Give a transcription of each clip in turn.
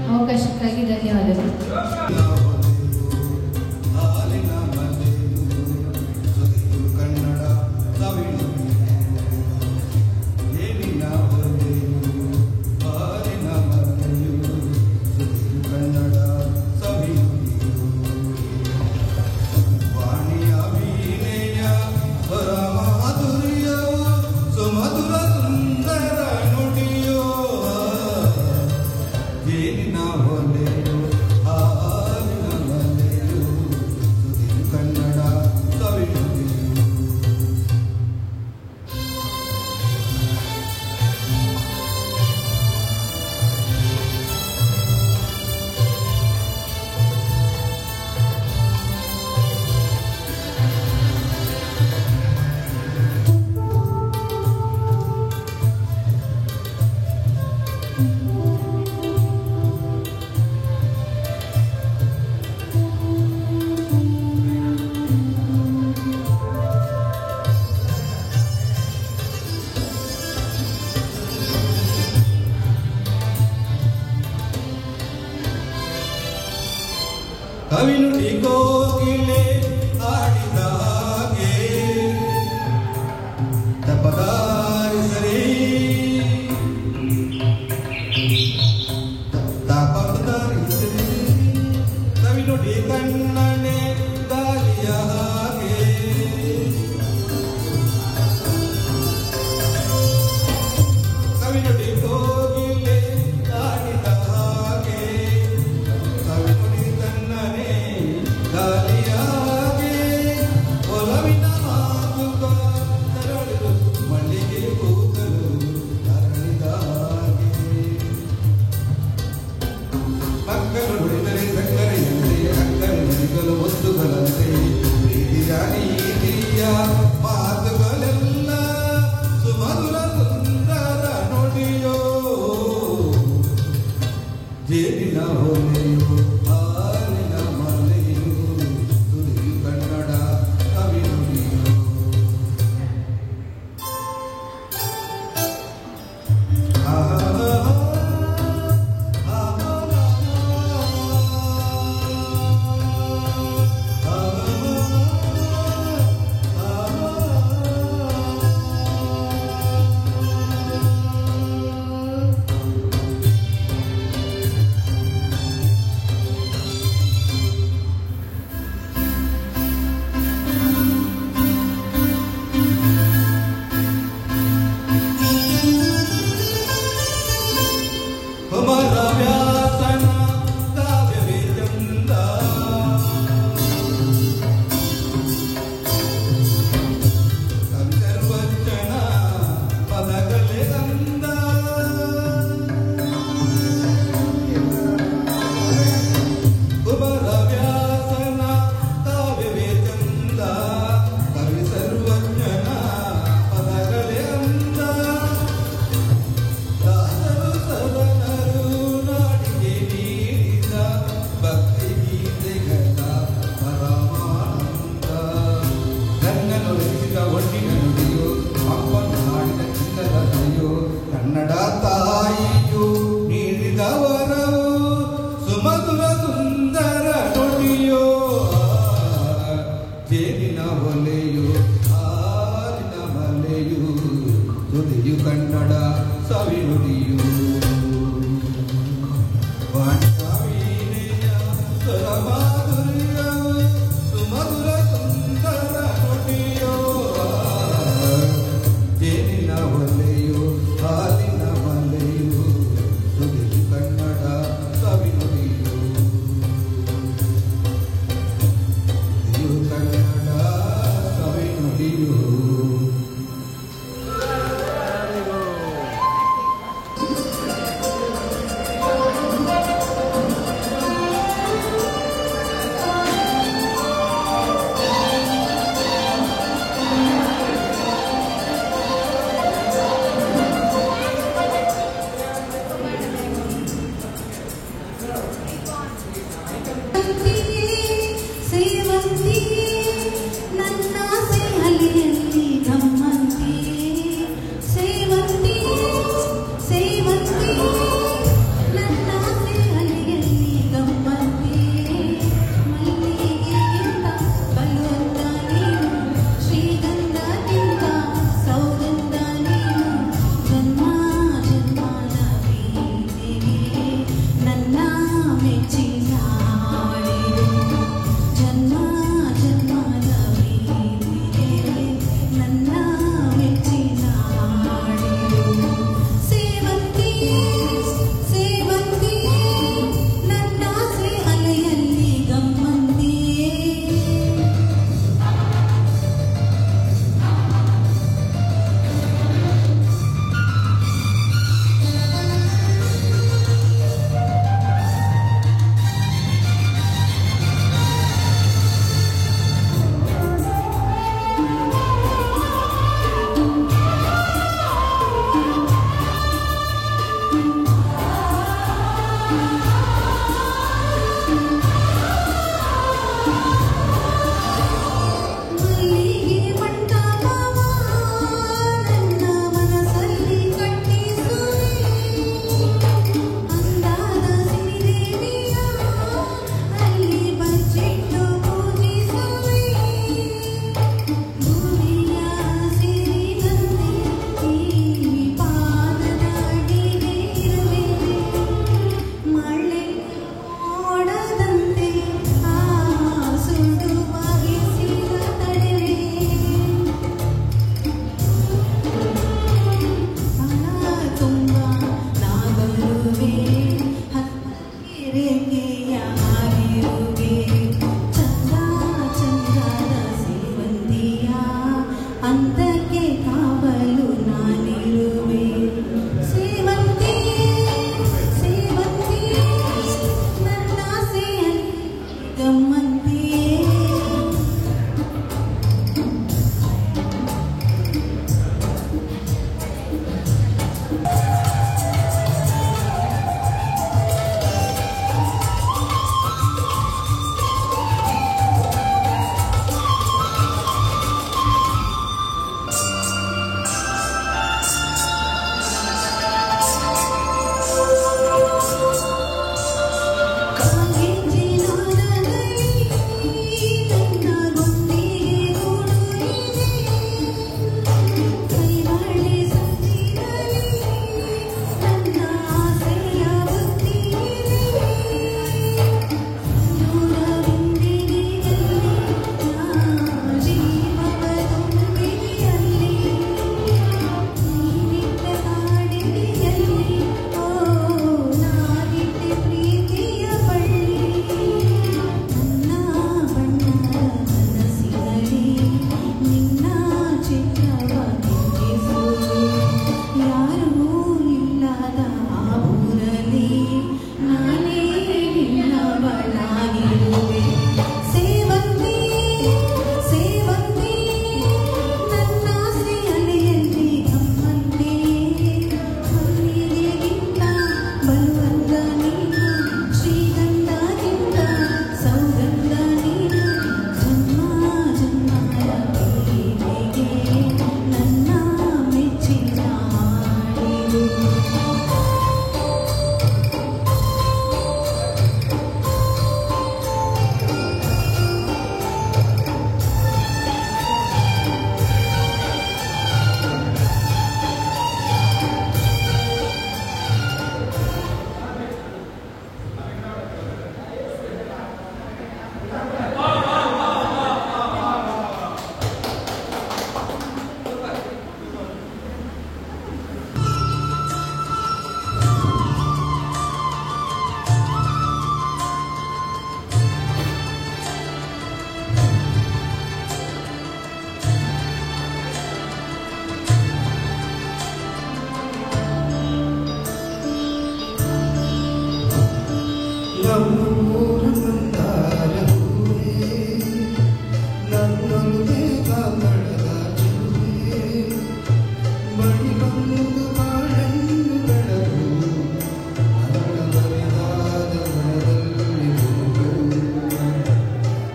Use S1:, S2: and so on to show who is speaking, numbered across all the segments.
S1: ಅವಕಾಶಕ್ಕಾಗಿ ಧನ್ಯವಾದಗಳು.
S2: ಕವಿನುಡಿ ಕೋಗಿಲೆ ಆಡಿದ ಹಾಗೆ ತಪದಾರಿಸರಿ ತಪದಾರಿಸರಿ ಕವಿನುಡಿ ಕಣ್ಣನೆ ಗಾಳಿಯ ಹಾಗೆ ಕವಿನುಡಿ ಕೋಗಿಲೆ ಆಡಿದ ಹಾಗೆ ಕವಿನುಡಿ ಕಣ್ಣನೆ ಗಾಳಿಯ ನುಡಿಯು ಕನ್ನಡ ಸವಿನುಡಿಯು ವಾಣಿಯ ಸ್ವರಮಾಧುರ್ಯ ಸುಮಧುರ ಸುಂದರ ನುಡಿಯೋ ಜೇನಿನ ಒಲೆಯು ಹಾಲಿನ ಮಲೆಯು ನುಡಿಯು ಕನ್ನಡ ಸವಿನುಡಿಯು ನುಡಿಯು ಕನ್ನಡ ಸವಿನುಡಿಯು ನಮ್ಮೂರ ಮಂದಾರ ಹೂವೇ ನನ್ನೊಲುಮೆ ಕಾಮಳದ ಚೆಲುವೆ ಬಳಿ ಬಂದು ಬಾಳನ್ನು ಬೆಳಗು ನನ್ನ ಬರಿದಾದ ಮನದಲ್ಲಿ ಬೆಳಗು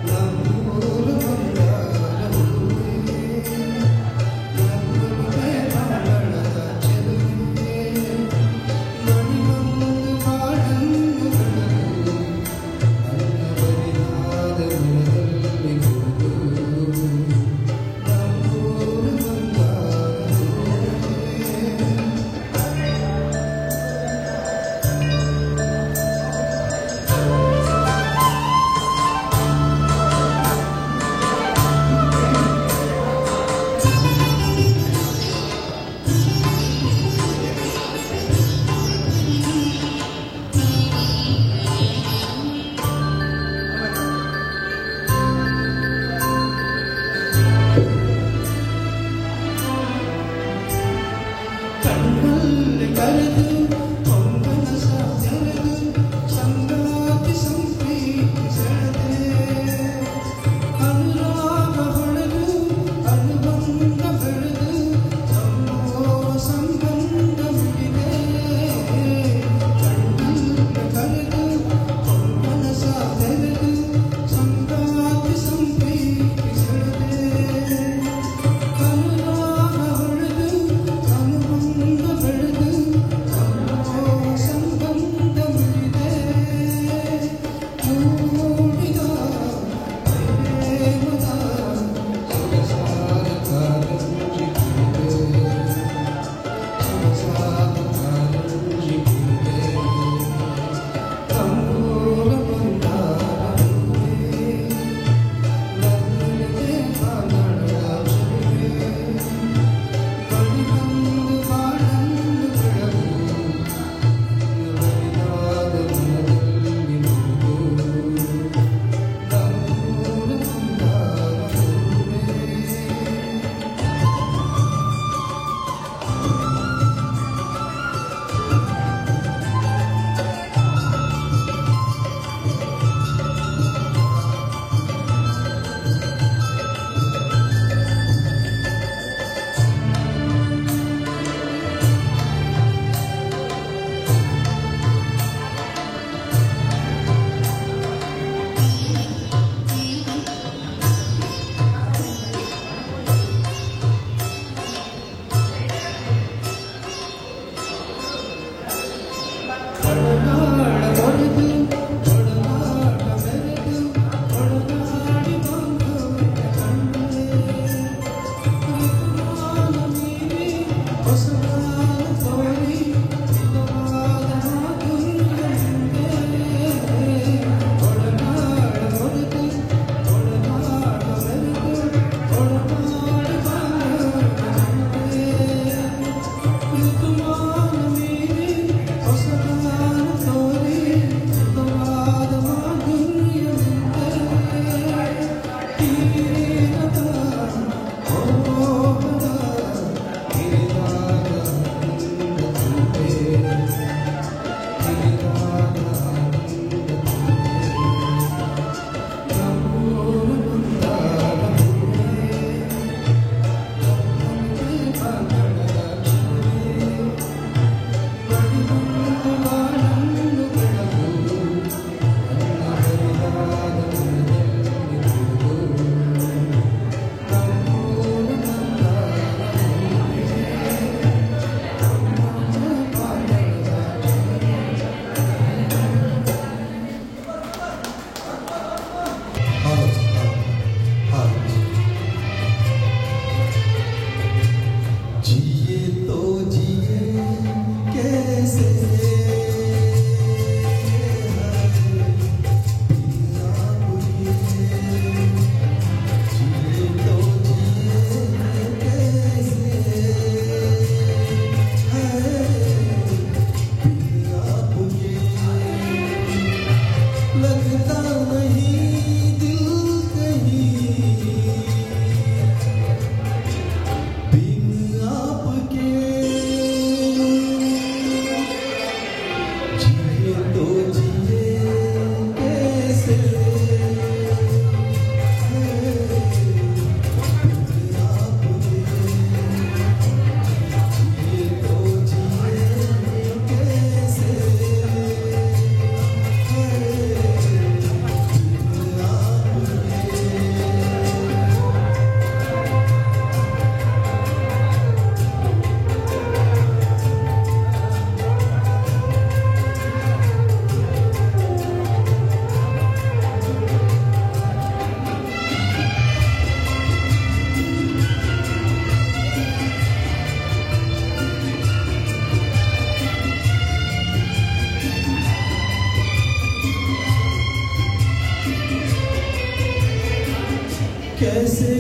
S2: ನಮ್ಮೂರ ಮಂದಾರ ಹೂವೇ ನನ್ನೊಲುಮೆ ಕಾಮಳದ ಚೆಲುವೆ ಬಳಿ ಬಂದು ಬಾಳನ್ನು ಬೆಳಗು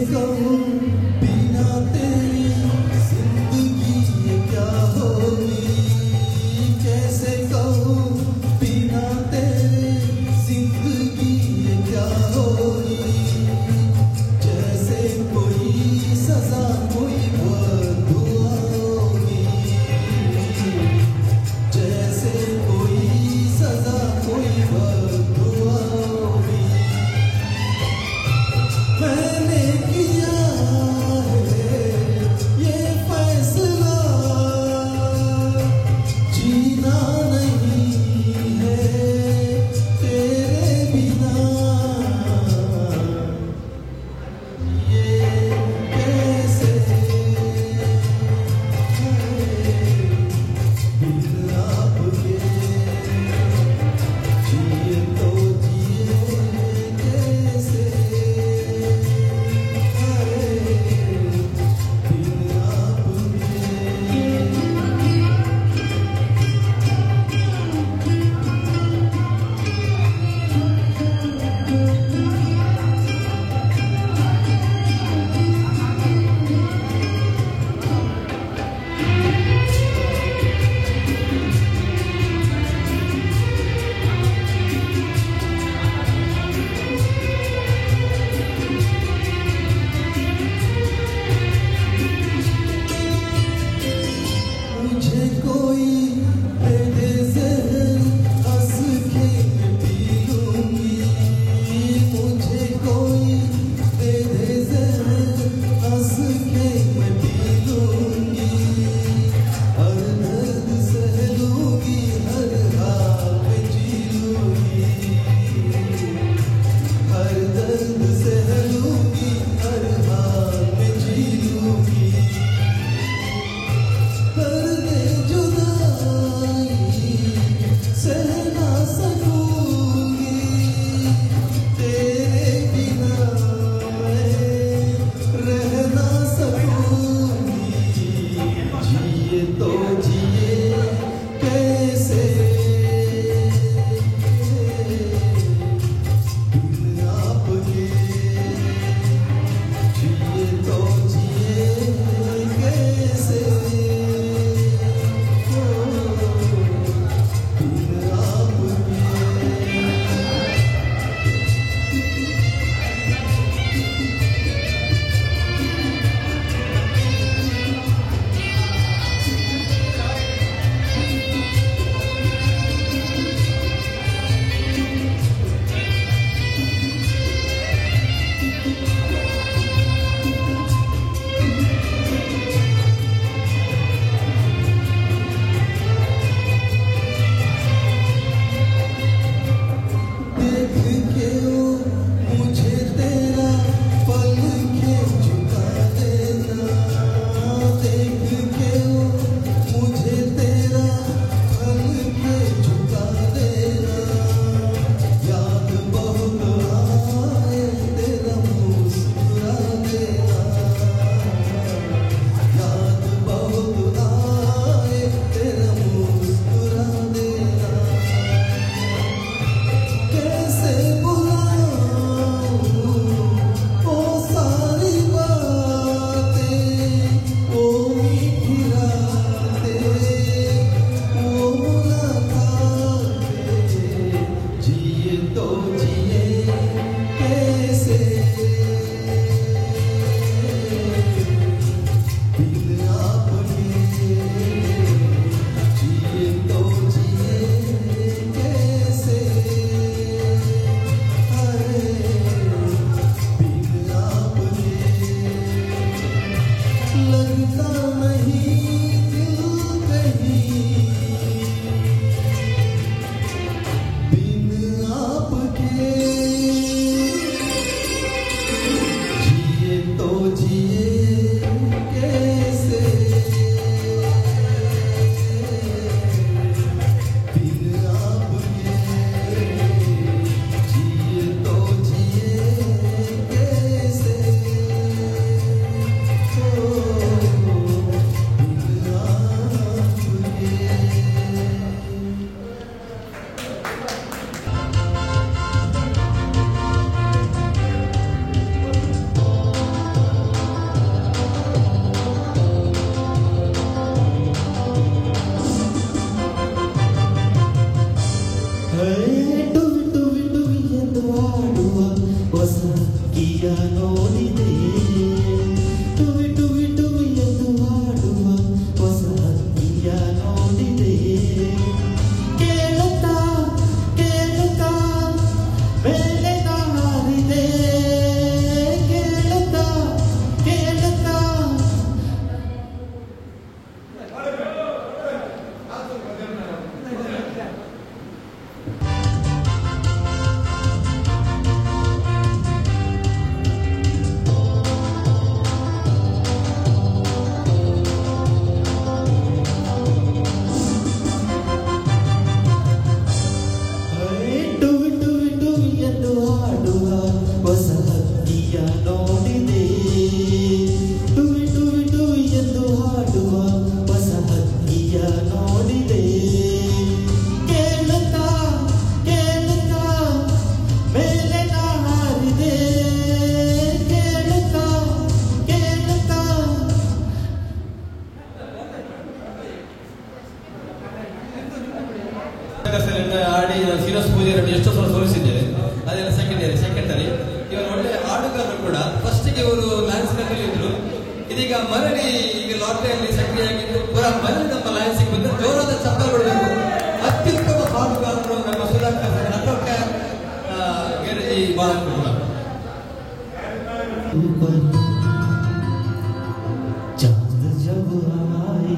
S2: कहूँ बिना तेरी जिंदगी ये क्या होगी, कैसे कहूँ बिना तेरे जिंदगी ये क्या होगी। जैसे कोई सजा कोई बददुआ होगी, जैसे कोई सजा कोई बददुआ होगी। मैंने किया है ये फैसला, जीना नहीं है तेरे बिना। ये कैसे बिन आपके जिए तो जिए कैसे, बिन आपके। मुझे कोई दे दे ज़हर हंस के पी लूंगी, मुझे कोई दे दे ज़हर हंस के मैं पी लूंगी। हर दर्द सह लूंगी, हर हाल में जी लूंगी, हर दर्द सह लूंगी, हर हाल में जी लूंगी। दर्दे जुदाई सह ना सकूंगी, तेरे बिना मैं रह ना सकूंगी। जिए तो जिए कैसे बिन आपके, जिए तो जिए कैसे बिन आपके। देख के ओ मुझे तेरा पल के झुका देना, देख के ओ मुझे तेरा पल के झुका देना। याद बहुत आए तेरा मुस्कुरा देना, याद बहुत आए तेरा मुस्कुरा देना। कैसे बुलाऊं ओ सारी बातें, ओ मीठी रातें, वो मुलाकातें। जिए तो जिए कैसे बिन आपके, जिए तो जिए कैसे बिन आपके। लगता नहीं दिल कहीं बिन आपके, जिए तो जिए कैसे बिन आपके, जिए तो जिए कैसे बिन
S1: ಹಾಗೆ ನಾನು ಶ್ರೀನಿವಾಸ ಪೂಜಾರಿ ಎಷ್ಟೋ ಸಲ ತೋರಿಸಿದ್ದೇವೆ, ಅದೆಲ್ಲ ಸೆಕೆಂಡರಿ. ಇವರು ಒಳ್ಳೆ ಹಾಡುಗಾರರು ಕೂಡ. ಫಸ್ಟಿಗೆ ಇವರು ಲಯನ್ಸ್ ಕ್ಲಬ್ ಇದ್ರು, ಇದೀಗ ಮರಳಿ ಈಗ ಲಾಟ್ರಿಯಲ್ಲಿ ಸಕ್ರಿಯಾಗಿದ್ದು ಪುನಃ ಮರಳಿ ನಮ್ಮ ಲಯನ್ಸ್ಗೆ ಬಂದು ಜೋರಾದ ಚಪ್ಪಾಳೆ ಕೊಡಬೇಕು. ಅತ್ಯುತ್ತಮ ಹಾಡುಗಾರರು ನಮ್ಮ ಸುಧಾಕರ್ ನಟೋಕ ಗೆರಜಿ ಬಾಲಕರು ಕೂಡ.
S2: चांद जब आए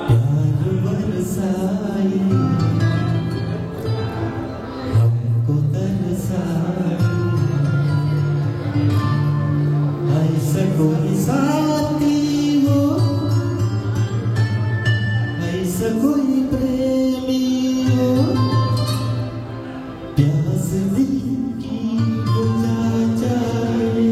S2: प्यार बरसाए हमको तरसाए ऐसा कोई साथी हो ऐसा कोई प्रेमी हो प्यास दिल की बुझा जाए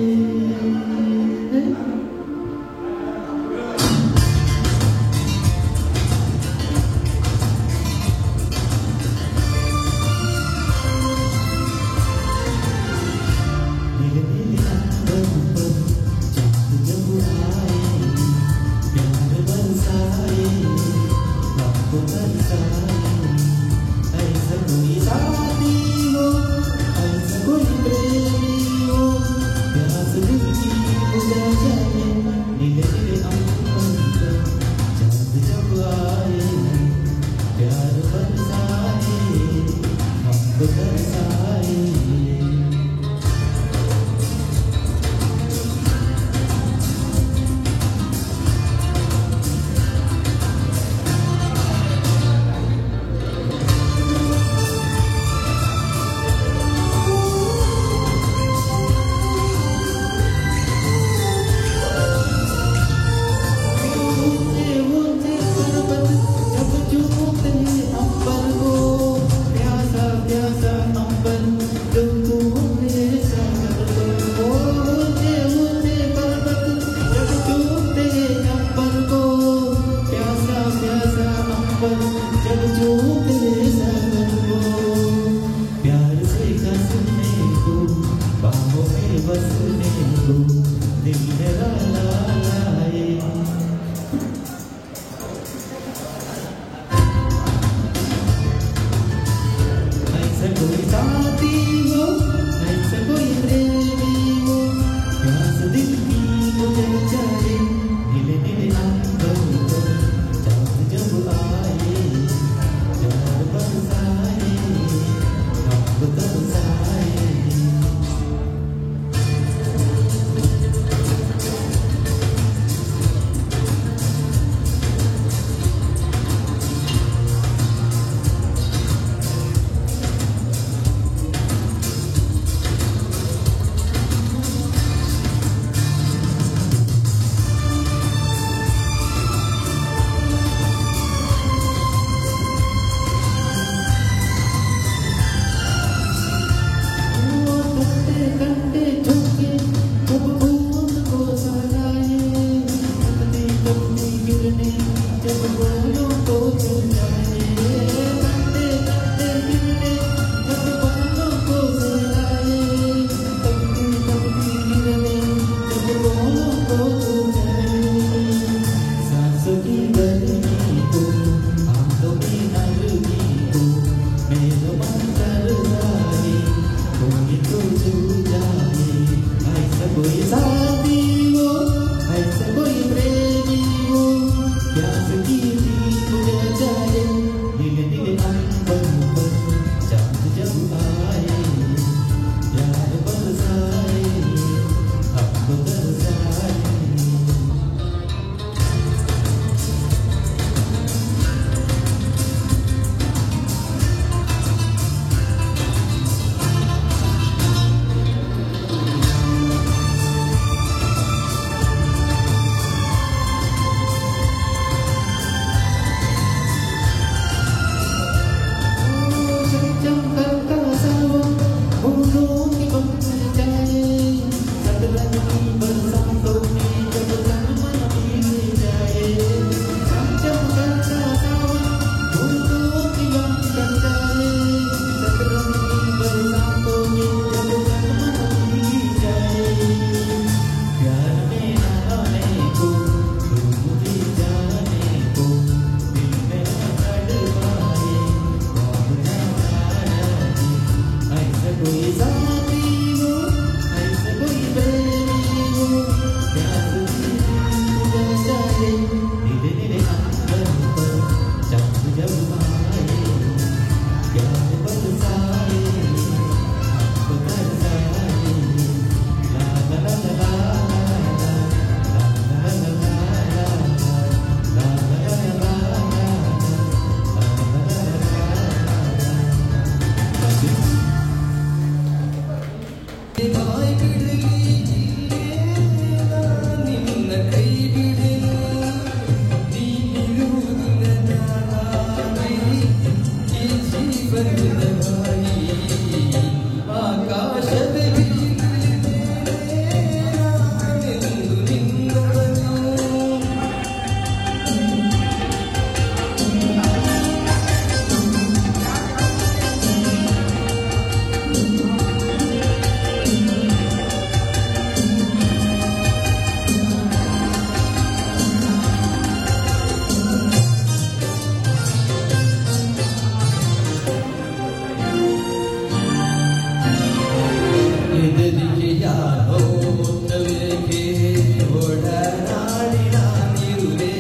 S1: ಒಡನಾಡಿನ ನಿರುವೆ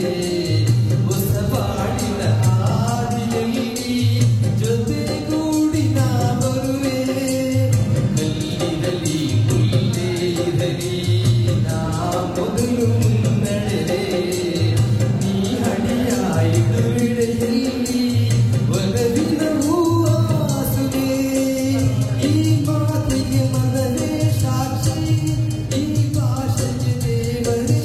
S1: ಹೊಸಪಾಡಿನ ಹಾದಿಯಲ್ಲಿ ಜೊತೆಗೂಡಿನ ಬರುವೆ ಕಲ್ಲಿರಲಿ ಹುಲ್ಲೇ ಇರಲಿ ನಾ ಮೊದಲು ಮುನ್ನಡೆದೆ ನೀ ಹಣೆಯ ಇಡುವಿಡೆಯಲ್ಲಿ ಒಲವಿನ ಹೂವಾಸುವೆ ಈ ಮಾತಿಗೆ ಮನವೇ ಸಾಕ್ಷಿ ಈ ಭಾಷೆಗೆ ದೇವರೇ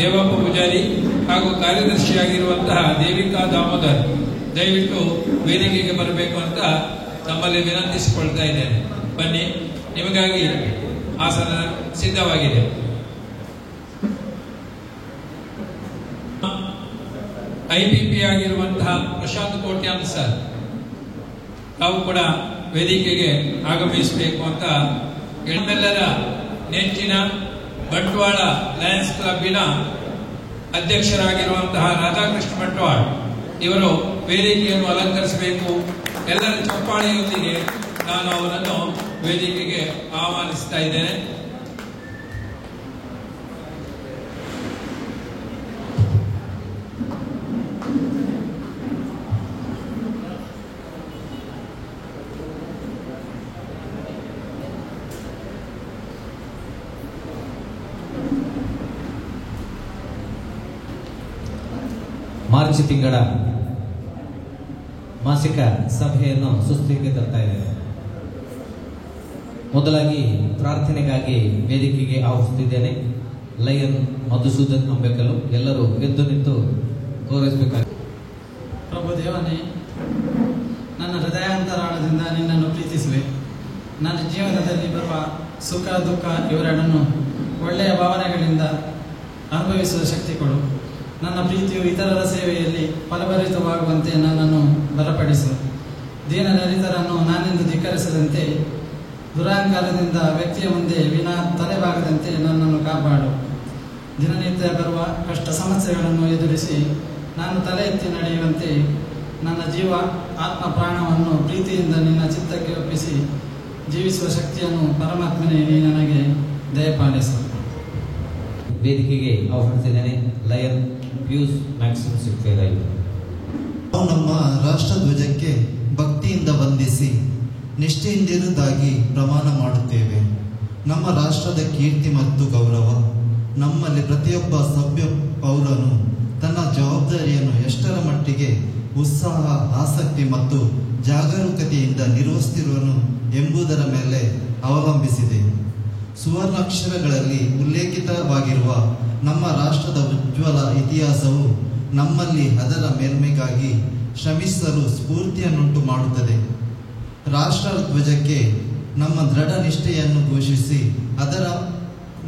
S3: ದೇವಪ್ಪ ಪೂಜಾರಿ ಹಾಗೂ ಕಾರ್ಯದರ್ಶಿಯಾಗಿರುವಂತಹ ದೇವಿಕಾ ದಾಮೋದರ್ ದಯವಿಟ್ಟು ವೇದಿಕೆಗೆ ಬರಬೇಕು ಅಂತ ತಮ್ಮಲ್ಲಿ ವಿನಂತಿಸಿಕೊಳ್ತಾ ಇದ್ದೇನೆ. ಬನ್ನಿ, ನಿಮಗಾಗಿ ಆಸನ ಸಿದ್ಧವಾಗಿದೆ. IPP ಆಗಿರುವಂತಹ ಪ್ರಶಾಂತ್ ಕೋಟ್ಯಾನ್ ಸರ್ ತಾವು ಕೂಡ ವೇದಿಕೆಗೆ ಆಗಮಿಸಬೇಕು ಅಂತ ನಮ್ಮೆಲ್ಲರ ನೆಚ್ಚಿನ ಬಂಟ್ವಾಳ ಲಯನ್ಸ್ ಕ್ಲಬ್ಬಿನ ಅಧ್ಯಕ್ಷರಾಗಿರುವಂತಹ ರಾಧಾಕೃಷ್ಣ ಬಂಟ್ವಾಳ ಇವರು ವೇದಿಕೆಯನ್ನು ಅಲಂಕರಿಸಬೇಕು. ಎಲ್ಲರ ಚಪ್ಪಾಳೆಯೊಂದಿಗೆ ನಾನು ಅವರನ್ನು ವೇದಿಕೆಗೆ ಆಹ್ವಾನಿಸ್ತಾ ಇದ್ದೇನೆ.
S4: ಮಾರ್ಚ್ ತಿಂಗಳ ಮಾಸಿಕ ಸಭೆಯನ್ನು ಸುಸ್ಥಿತಿಗೆ ತರ್ತಾ ಇದ್ದೇವೆ. ಮೊದಲಾಗಿ ಪ್ರಾರ್ಥನೆಗಾಗಿ ವೇದಿಕೆಗೆ ಆಹ್ವಾನಿಸುತ್ತಿದ್ದೇನೆ. ಲಯನ್ ಮಧುಸೂದನ್ ಅಂಬೇಕಲು ಎಲ್ಲರೂ ಎದ್ದು ನಿಂತು ಗೌರವಿಸಬೇಕಾಗಿದೆ.
S5: ಪ್ರಭು ದೇವನೇ, ನನ್ನ ಹೃದಯಾಂತರಾಳದಿಂದ ನಿನ್ನನ್ನು ಪ್ರೀತಿಸುವೆ. ನನ್ನ ಜೀವನದಲ್ಲಿ ಬರುವ ಸುಖ ದುಃಖ ಇವೆರಡನ್ನು ಒಳ್ಳೆಯ ಭಾವನೆಗಳಿಂದ ಅನುಭವಿಸುವ ಶಕ್ತಿ ಕೊಡು. ನನ್ನ ಪ್ರೀತಿಯು ಇತರರ ಸೇವೆಯಲ್ಲಿ ಫಲಭರಿತವಾಗುವಂತೆ ನನ್ನನ್ನು ಬಲಪಡಿಸು. ದೀನದಲಿತರನ್ನು ನಾನೆಂದು ಧಿಕ್ಕರಿಸದಂತೆ, ದುರಹಂಕಾರದಿಂದ ವ್ಯಕ್ತಿಯ ಮುಂದೆ ವಿನಾ ತಲೆಬಾಗದಂತೆ ನನ್ನನ್ನು ಕಾಪಾಡು. ದಿನನಿತ್ಯ ಬರುವ ಕಷ್ಟ ಸಮಸ್ಯೆಗಳನ್ನು ಎದುರಿಸಿ ನಾನು ತಲೆ ಎತ್ತಿ ನಡೆಯುವಂತೆ ನನ್ನ ಜೀವ ಆತ್ಮ ಪ್ರಾಣವನ್ನು ಪ್ರೀತಿಯಿಂದ ನಿನ್ನ ಚಿತ್ತಕ್ಕೆ ಒಪ್ಪಿಸಿ ಜೀವಿಸುವ ಶಕ್ತಿಯನ್ನು ಪರಮಾತ್ಮನೇ ನೀ ನನಗೆ ದಯಪಾಲಿಸು.
S4: ವೇದಿಕೆಗೆ ಆಹ್ವಾನಿಸಿದ್ದೇನೆ. ಲಯನ್ ಪಿಯೂಸ್ ಮ್ಯಾಕ್ಸಿಮ್ ಸಿಕ್ವೇರೈ.
S2: ನಾವು ನಮ್ಮ ರಾಷ್ಟ್ರಧ್ವಜಕ್ಕೆ ಭಕ್ತಿಯಿಂದ ವಂದಿಸಿ ನಿಷ್ಠೆಯಿಂದಿರುವುದಾಗಿ ಪ್ರಮಾಣ ಮಾಡುತ್ತೇವೆ. ನಮ್ಮ ರಾಷ್ಟ್ರದ ಕೀರ್ತಿ ಮತ್ತು ಗೌರವ, ನಮ್ಮಲ್ಲಿ ಪ್ರತಿಯೊಬ್ಬ ಸಭ್ಯ ಪೌರನು ತನ್ನ ಜವಾಬ್ದಾರಿಯನ್ನು ಎಷ್ಟರ ಮಟ್ಟಿಗೆ ಉತ್ಸಾಹ, ಆಸಕ್ತಿ ಮತ್ತು ಜಾಗರೂಕತೆಯಿಂದ ನಿರ್ವಹಿಸುತ್ತಿರುವನು ಎಂಬುದರ ಮೇಲೆ ಅವಲಂಬಿಸಿದೆ. ಸುವರ್ಣಾಕ್ಷರಗಳಲ್ಲಿ ಉಲ್ಲೇಖಿತವಾಗಿರುವ ನಮ್ಮ ರಾಷ್ಟ್ರದ ಉಜ್ವಲ ಇತಿಹಾಸವು ನಮ್ಮಲ್ಲಿ ಅದರ ಮೇಲ್ಮೆಗಾಗಿ ಶ್ರಮಿಸಲು ಸ್ಫೂರ್ತಿಯನ್ನುಂಟು ಮಾಡುತ್ತದೆ. ರಾಷ್ಟ್ರ ಧ್ವಜಕ್ಕೆ ನಮ್ಮ ದೃಢ ನಿಷ್ಠೆಯನ್ನು ಘೋಷಿಸಿ ಅದರ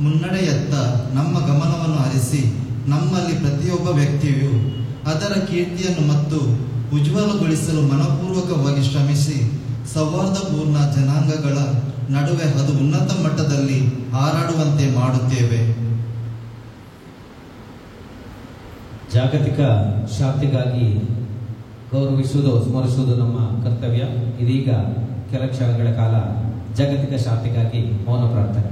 S2: ಮುನ್ನಡೆಯತ್ತ ನಮ್ಮ ಗಮನವನ್ನು ಹರಿಸಿ ನಮ್ಮಲ್ಲಿ ಪ್ರತಿಯೊಬ್ಬ ವ್ಯಕ್ತಿಯು ಅದರ ಕೀರ್ತಿಯನ್ನು ಮತ್ತು ಉಜ್ವಲಗೊಳಿಸಲು ಮನಪೂರ್ವಕವಾಗಿ ಶ್ರಮಿಸಿ ಸೌಹಾರ್ದಪೂರ್ಣ ಜನಾಂಗಗಳ ನಡುವೆ ಅದು ಉನ್ನತ ಮಟ್ಟದಲ್ಲಿ ಹಾರಾಡುವಂತೆ ಮಾಡುತ್ತೇವೆ.
S4: ಜಾಗತಿಕ ಶಾಂತಿಗಾಗಿ ಗೌರವಿಸುವುದು, ಸ್ಮರಿಸುವುದು ನಮ್ಮ ಕರ್ತವ್ಯ. ಇದೀಗ ಕೆಲ ಕ್ಷಣಗಳ ಕಾಲ ಜಾಗತಿಕ ಶಾಂತಿಗಾಗಿ ಮೌನ ಪ್ರಾರ್ಥನೆ.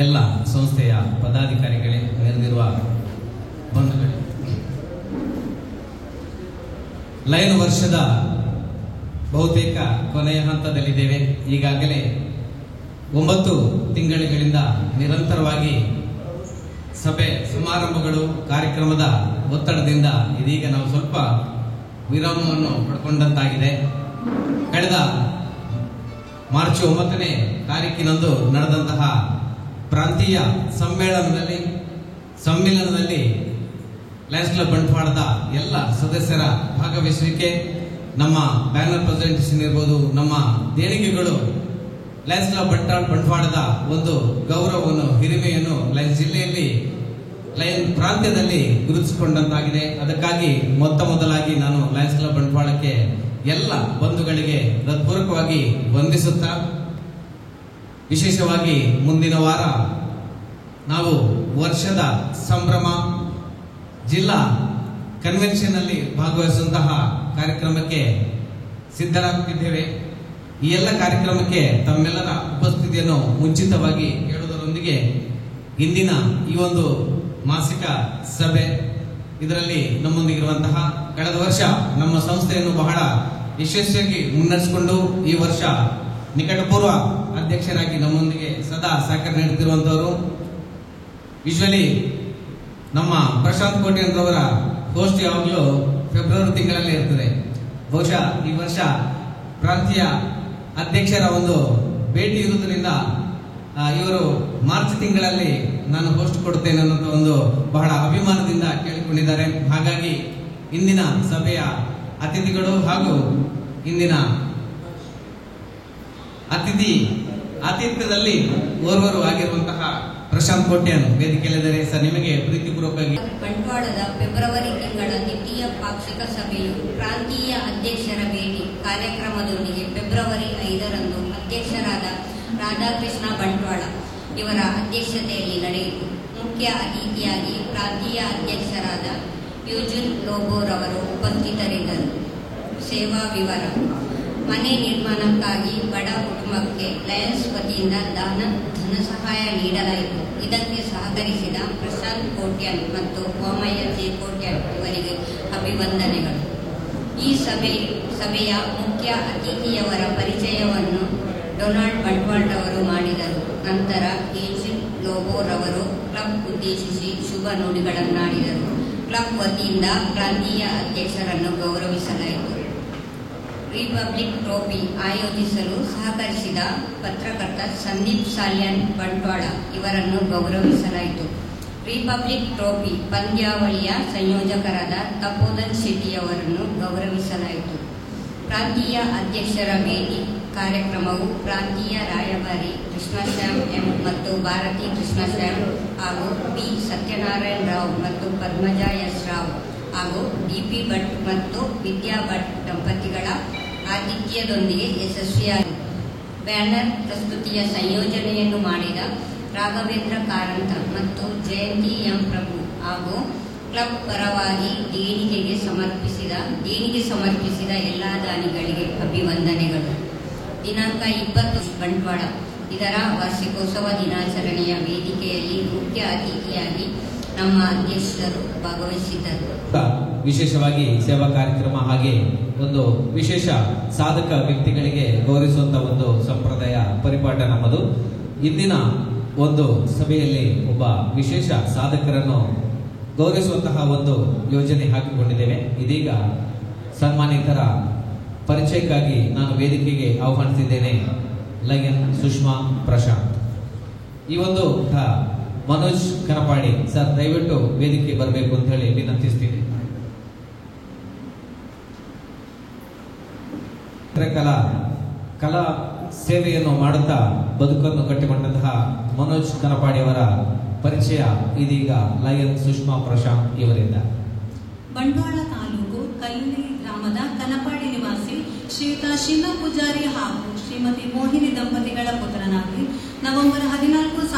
S4: ಎಲ್ಲ ಸಂಸ್ಥೆಯ ಪದಾಧಿಕಾರಿಗಳೇ, ನೆರೆದಿರುವ ಬಂಧುಗಳೇ, ಲಯನ್ ವರ್ಷದ ಬಹುತೇಕ ಕೊನೆಯ ಹಂತದಲ್ಲಿದ್ದೇವೆ. ಈಗಾಗಲೇ 9 ತಿಂಗಳುಗಳಿಂದ ನಿರಂತರವಾಗಿ ಸಭೆ ಸಮಾರಂಭಗಳು, ಕಾರ್ಯಕ್ರಮದ ಒತ್ತಡದಿಂದ ಇದೀಗ ನಾವು ಸ್ವಲ್ಪ ವಿರಾಮವನ್ನು ಪಡ್ಕೊಂಡಂತಾಗಿದೆ. ಕಳೆದ ಮಾರ್ಚ್ 9ನೇ ತಾರೀಕಿನಂದು ನಡೆದಂತಹ ಪ್ರಾಂತೀಯ ಸಮ್ಮೇಳನದಲ್ಲಿ ಲಯನ್ಸ್ ಕ್ಲಬ್ ಬಂಟ್ವಾಳದ ಎಲ್ಲ ಸದಸ್ಯರ ಭಾಗವಹಿಸುವಿಕೆ, ನಮ್ಮ ಬ್ಯಾನರ್ ಪ್ರೆಸೆಂಟೇಷನ್ ಇರ್ಬೋದು, ನಮ್ಮ ದೇಣಿಗೆಗಳು ಲಯನ್ಸ್ ಕ್ಲಬ್ ಬಂಟ್ವಾಳದ ಒಂದು ಗೌರವವನ್ನು, ಹಿರಿಮೆಯನ್ನು ಲಯನ್ಸ್ ಜಿಲ್ಲೆಯಲ್ಲಿ, ಲಯನ್ ಪ್ರಾಂತ್ಯದಲ್ಲಿ ಗುರುತಿಸಿಕೊಂಡಂತಾಗಿದೆ. ಅದಕ್ಕಾಗಿ ಮೊದಲಾಗಿ ನಾನು ಲಯನ್ಸ್ ಕ್ಲಬ್ ಬಂಟ್ವಾಳಕ್ಕೆ ಎಲ್ಲ ಬಂಧುಗಳಿಗೆ ಹೃತ್ಪೂರ್ವಕವಾಗಿ ವಂದಿಸುತ್ತಾ, ವಿಶೇಷವಾಗಿ ಮುಂದಿನ ವಾರ ನಾವು ವರ್ಷದ ಸಂಭ್ರಮ ಜಿಲ್ಲಾ ಕನ್ವೆನ್ಷನ್ ಅಲ್ಲಿ ಭಾಗವಹಿಸುವಂತಹ ಕಾರ್ಯಕ್ರಮಕ್ಕೆ ಸಿದ್ಧರಾಗುತ್ತಿದ್ದೇವೆ. ಈ ಎಲ್ಲ ಕಾರ್ಯಕ್ರಮಕ್ಕೆ ತಮ್ಮೆಲ್ಲರ ಉಪಸ್ಥಿತಿಯನ್ನು ಮುಂಚಿತವಾಗಿ ಹೇಳುವುದರೊಂದಿಗೆ ಇಂದಿನ ಈ ಒಂದು ಮಾಸಿಕ ಸಭೆ, ಇದರಲ್ಲಿ ನಮ್ಮೊಂದಿಗಿರುವಂತಹ ಕಳೆದ ವರ್ಷ ನಮ್ಮ ಸಂಸ್ಥೆಯನ್ನು ಬಹಳ ಯಶಸ್ವಿಯಾಗಿ ಮುನ್ನಡೆಸಿಕೊಂಡು ಈ ವರ್ಷ ನಿಕಟಪೂರ್ವ ಅಧ್ಯಕ್ಷರಾಗಿ ನಮ್ಮೊಂದಿಗೆ ಸದಾ ಸಹಕಾರ ನೀಡುತ್ತಿರುವಂತವರು, ಯೂಶುವಲಿ ನಮ್ಮ ಪ್ರಶಾಂತ್ ಕೋಟ್ಯಾನ್ರವರ ಹೋಸ್ಟ್ ಯಾವಾಗಲೂ ಫೆಬ್ರವರಿ ತಿಂಗಳಲ್ಲಿ ಇರ್ತದೆ. ಬಹುಶಃ ಈ ವರ್ಷ ಪ್ರಾಂತೀಯ ಅಧ್ಯಕ್ಷರ ಒಂದು ಭೇಟಿ ಇರುವುದರಿಂದ ಇವರು ಮಾರ್ಚ್ ತಿಂಗಳಲ್ಲಿ ನಾನು ಹೋಸ್ಟ್ ಕೊಡುತ್ತೇನೆ ಅನ್ನೋ ಒಂದು ಬಹಳ ಅಭಿಮಾನದಿಂದ ಕೇಳಿಕೊಂಡಿದ್ದಾರೆ. ಹಾಗಾಗಿ ಇಂದಿನ ಸಭೆಯ ಅತಿಥಿಗಳು ಹಾಗೂ ಇಂದಿನ ಆತಿಥ್ಯದಲ್ಲಿ ಓರ್ವರು ಆಗಿರುವಂತಹ ಪ್ರಶಾಂತ್ ಕೋಟ್ಯಾನ್ ವೇದಿಕೆಯಲ್ಲಿದ್ದಾರೆ. ಸರ್, ನಿಮಗೆ ಪ್ರೀತಿಪೂರ್ವಕವಾಗಿ.
S6: ಬಂಟ್ವಾಳದ ಫೆಬ್ರವರಿ ತಿಂಗಳ ದ್ವಿತೀಯ ಪಾಕ್ಷಿಕ ಸಭೆಯು ಪ್ರಾಂತೀಯ ಅಧ್ಯಕ್ಷರ ಭೇಟಿ ಕಾರ್ಯಕ್ರಮದೊಂದಿಗೆ ಫೆಬ್ರವರಿ 5ರಂದು ಅಧ್ಯಕ್ಷರಾದ ರಾಧಾಕೃಷ್ಣ ಬಂಟ್ವಾಳ ಇವರ ಅಧ್ಯಕ್ಷತೆಯಲ್ಲಿ ನಡೆಯಿತು. ಮುಖ್ಯ ಅತಿಥಿಯಾಗಿ ಪ್ರಾಂತೀಯ ಅಧ್ಯಕ್ಷರಾದ ಯೂಜಿನ್ ಲೋಬೋರವರು ಉಪಸ್ಥಿತರಿದ್ದರು. ಸೇವಾ ವಿವರ: ಮನೆ ನಿರ್ಮಾಣಕ್ಕಾಗಿ ಬಡ ಕುಟುಂಬಕ್ಕೆ ಲಯನ್ಸ್ ವತಿಯಿಂದ ಧನ ಸಹಾಯ ನೀಡಲಾಯಿತು. ಇದಕ್ಕೆ ಸಹಕರಿಸಿದ ಪ್ರಶಾಂತ್ ಕೋಟ್ಯಾನ್ ಮತ್ತು ಓಮಯ್ಯ ಜೆ ಕೋಟ್ಯಾನ್ ಇವರಿಗೆ ಅಭಿವಂದನೆಗಳು. ಈ ಸಭೆಯ ಮುಖ್ಯ ಅತಿಥಿಯವರ ಪರಿಚಯವನ್ನು ಡೊನಾಲ್ಡ್ ಬಂಟ್ವಾಳ್ ಅವರು ಮಾಡಿದರು. ನಂತರ ಯೂಜಿನ್ ಲೋಬೋರವರು ಕ್ಲಬ್ ಉದ್ದೇಶಿಸಿ ಶುಭ ನುಡಿಗಳನ್ನಾಡಿದರು. ಕ್ಲಬ್ ವತಿಯಿಂದ ಪ್ರಾಂತೀಯ ಅಧ್ಯಕ್ಷರನ್ನು ಗೌರವಿಸಲಾಯಿತು. ರಿಪಬ್ಲಿಕ್ ಟ್ರೋಫಿ ಆಯೋಜಿಸಲು ಸಹಕರಿಸಿದ ಪತ್ರಕರ್ತ ಸಂದೀಪ್ ಸಾಲ್ಯಾನ್ ಬಂಟ್ವಾಳ ಇವರನ್ನು ಗೌರವಿಸಲಾಯಿತು. ರಿಪಬ್ಲಿಕ್ ಟ್ರೋಫಿ ಪಂದ್ಯಾವಳಿಯ ಸಂಯೋಜಕರಾದ ತಪೋಧನ್ ಶೆಟ್ಟಿಯವರನ್ನು ಗೌರವಿಸಲಾಯಿತು. ಪ್ರಾಂತೀಯ ಅಧ್ಯಕ್ಷರ ಭೇಟಿ ಕಾರ್ಯಕ್ರಮವು ಪ್ರಾಂತೀಯ ರಾಯಭಾರಿ ಕೃಷ್ಣಶ್ಯಾಮ್ ಎಂ ಮತ್ತು ಭಾರತಿ ಕೃಷ್ಣಶ್ಯಾಮ್ ಹಾಗೂ ಬಿ ಸತ್ಯನಾರಾಯಣ ರಾವ್ ಮತ್ತು ಪದ್ಮಜಾ ಎಸ್ ರಾವ್ ಹಾಗೂ ಡಿಪಿ ಭಟ್ ಮತ್ತು ವಿದ್ಯಾ ಭಟ್ ದಂಪತಿಗಳ ಆತಿಥ್ಯದೊಂದಿಗೆ ಯಶಸ್ವಿಯಾಯಿತು. ಬ್ಯಾನರ್ ಪ್ರಸ್ತುತಿಯ ಸಂಯೋಜನೆಯನ್ನು ಮಾಡಿದ ರಾಘವೇಂದ್ರ ಕಾರಂತ ಮತ್ತು ಜಯಂತಿ ಎಂ ಪ್ರಭು ಹಾಗೂ ಕ್ಲಬ್ ಪರವಾಗಿ ದೇಣಿಗೆ ಸಮರ್ಪಿಸಿದ ಎಲ್ಲ ದಾನಿಗಳಿಗೆ ಅಭಿವಂದನೆಗಳು. ದಿನಾಂಕ 20 ಬಂಟ್ವಾಳ ಇದರ ವಾರ್ಷಿಕೋತ್ಸವ ದಿನಾಚರಣೆಯ ವೇದಿಕೆಯಲ್ಲಿ ಮುಖ್ಯ ಅತಿಥಿಯಾಗಿ ನಮ್ಮ ಅಧ್ಯಕ್ಷರು ಭಾಗವಹಿಸಿದ್ದರು.
S4: ವಿಶೇಷವಾಗಿ ಸೇವಾ ಕಾರ್ಯಕ್ರಮ ಹಾಗೆ ಒಂದು ವಿಶೇಷ ಸಾಧಕ ವ್ಯಕ್ತಿಗಳಿಗೆ ಗೌರವಿಸುವಂತಹ ಒಂದು ಸಂಪ್ರದಾಯ ಪರಿಪಾಠ ನಮ್ಮದು. ಇಂದಿನ ಒಂದು ಸಭೆಯಲ್ಲಿ ಒಬ್ಬ ವಿಶೇಷ ಸಾಧಕರನ್ನು ಗೌರವಿಸುವಂತಹ ಒಂದು ಯೋಜನೆ ಹಾಕಿಕೊಂಡಿದ್ದೇವೆ. ಇದೀಗ ಸನ್ಮಾನಿತರ ಪರಿಚಯಕ್ಕಾಗಿ ನಾನು ವೇದಿಕೆಗೆ ಆಹ್ವಾನಿಸಿದ್ದೇನೆ ಲಯನ್ ಸುಷ್ಮಾ ಪ್ರಶಾಂತ್. ಈ ಒಂದು ಮನೋಜ್ ಕನಪಾಡಿ ಸರ್, ದಯವಿಟ್ಟು ವೇದಿಕೆ ಬರಬೇಕು ಅಂತ ಹೇಳಿ ವಿನಂತಿಸ್ತೀನಿ. ಕಲಾ ಸೇವೆಯನ್ನು ಮಾಡುತ್ತಾ ಬದುಕನ್ನು ಕಟ್ಟಿಕೊಂಡಂತಹ ಮನೋಜ್ ಕನಪಾಡಿ ಅವರ ಪರಿಚಯ ಇದೀಗ ಲಯನ್ ಸುಷ್ಮಾ ಪ್ರಶಾಂತ್ ಇವರಿಂದ.
S7: ಬಂಟ್ವಾಳ ತಾಲೂಕು ಕಲ್ಲುಲಿ ಗ್ರಾಮದ ಕನಪಾಡಿ ನಿವಾಸಿ ಶ್ರೀಯುತ ಶಿವ ಪೂಜಾರಿ ಹಾಗೂ ಶ್ರೀಮತಿ ಮೋಹಿನಿ ದಂಪತಿಗಳ ಪುತ್ರನಾಗಿ ನವೆಂಬರ್ 14,